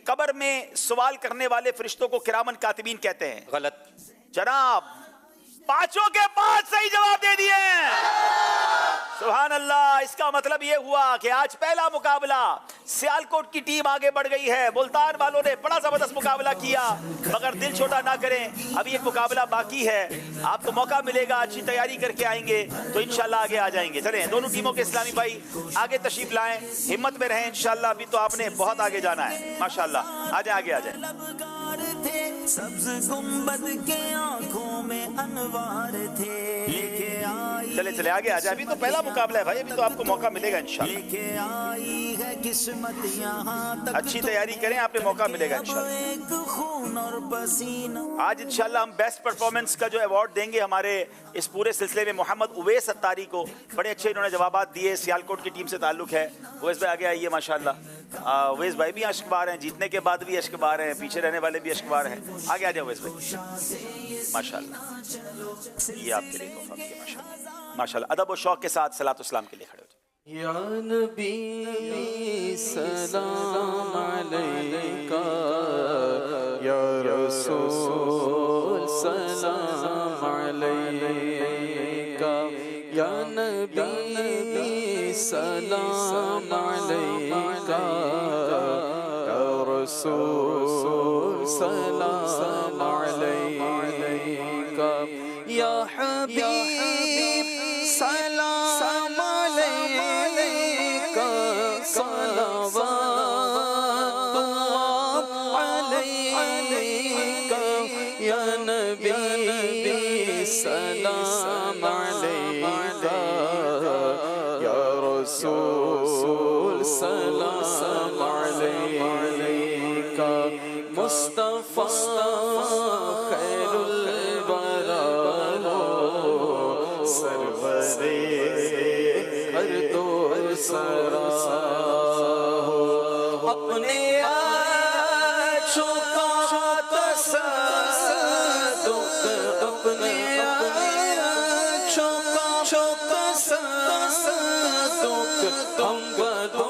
कब्र में सवाल करने वाले फरिश्तों को किरामन कातिबीन कहते हैं। गलत। जनाब 5 के 5 सही जवाब दे दिए। सुभान अल्लाह। इसका मतलब ये हुआ कि आज पहला मुकाबला सियालकोट की टीम आगे बढ़ गई है। मुल्तान वालों ने बड़ा जबरदस्त मुकाबला किया, मगर दिल छोटा ना करें, अभी एक मुकाबला बाकी है। आपको मौका मिलेगा, अच्छी तैयारी करके आएंगे तो इंशाल्लाह आगे आ जाएंगे। चलें, दोनों टीमों के इस्लामी भाई आगे तशरीफ लाएं, हिम्मत में रहें इंशाल्लाह। अभी तो आपने बहुत आगे जाना है माशाल्लाह। आ जाए, आगे आ जाए। सब्ज गुंबद के आंखों में अनवार थे, लेके आई। चले चले आगे आ जाए, अभी तो पहला मुकाबला है भाई, अभी तो आपको मौका मिलेगा इंशाल्लाह। लेके आई है किस्मत यहाँ तक, अच्छी तैयारी करें, आपको मौका मिलेगा इंशाल्लाह। एक खून और पसीना। आज इंशाल्लाह हम बेस्ट परफॉर्मेंस का जो अवार्ड देंगे हमारे इस पूरे सिलसिले में मोहम्मद उवैस अत्तारी को। बड़े अच्छे इन्होंने जवाबात दिए, सियालकोट की टीम से ताल्लुक है। उवैस भाई आगे आइए माशाल्लाह। उवैस भाई भी अश्कबार हैं, जीतने के बाद भी अश्कबार हैं, पीछे रहने वाले भी अश्कबार हैं। आगे आ जाओ उवैस भाई माशाल्लाह। ये आपके लिए तोहफा है माशाल्लाह माशाल्लाह। अदब और शौक के साथ सलात इस्लाम के लिए खड़े हो जाए। या नबी सलाम अलैका, या रसूल सलाम अलैका, या नबी सलाम अलैका, या रसूल सलाम अलैका, या हबीब सलाम अलैका, सलावतुल्लाह अलैका, या नबी सलाम अलैका, या रसूल सलाम अलैका, मुस्तफा खैरुल बरा सरवरे हर दो सरा हो, अपने अपने हम बदों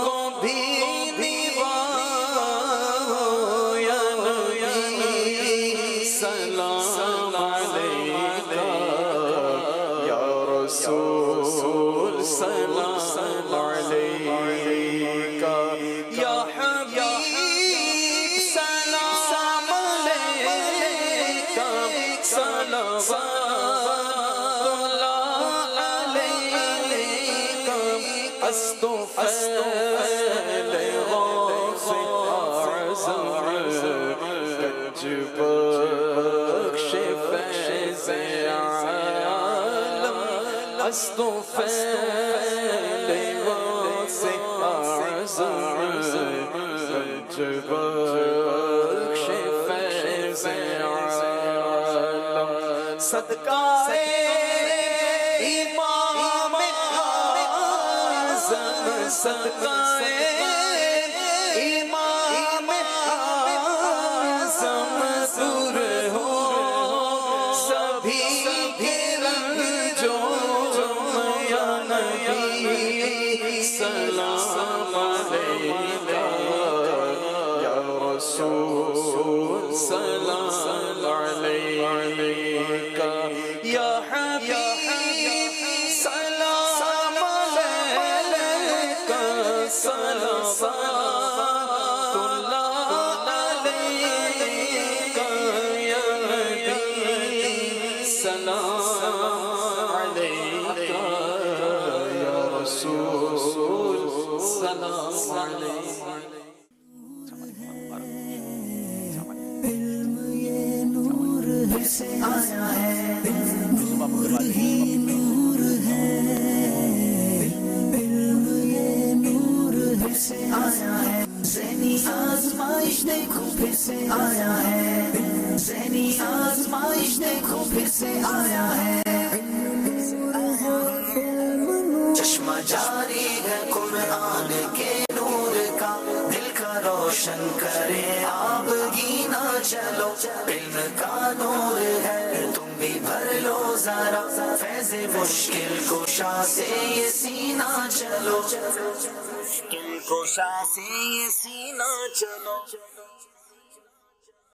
को भी निभाओ या नबी सलाम अलैका या रसूल सलाम अलैका या हबीब सलाम अलैका أستفعل غوث أعظم كنج بخش فیض عالم أستفعل غوث أعظم كنج بخش فیض عالم صدقہ صدقہ امام اعظم دور ہو سبھی کے رنجوں یا نبی سلام علیکہ یا رسول سلام علیکہ یا حبیب سلام علیکہ صلوات اللہ علیکہ یا نبی سلام علیکہ یا رسول سلام علیکہ علم یہ نور سے آیا ہے نور ہی نور ہے علم یہ نور سے آیا ہے ذہنی آزمائش دیکھو پھر سے آیا ہے ذہنی آزمائش دیکھو پھر سے آیا ہے چشمہ جاری ہے قرآن کے نور کا دل کا روشن کرے آبگی نہ چلو علم کا نور ہے تم بھی بھر لو ذرا فیض مشکل کشا سے یہ سینہ چلو مشکل کشا سے یہ سینہ چلو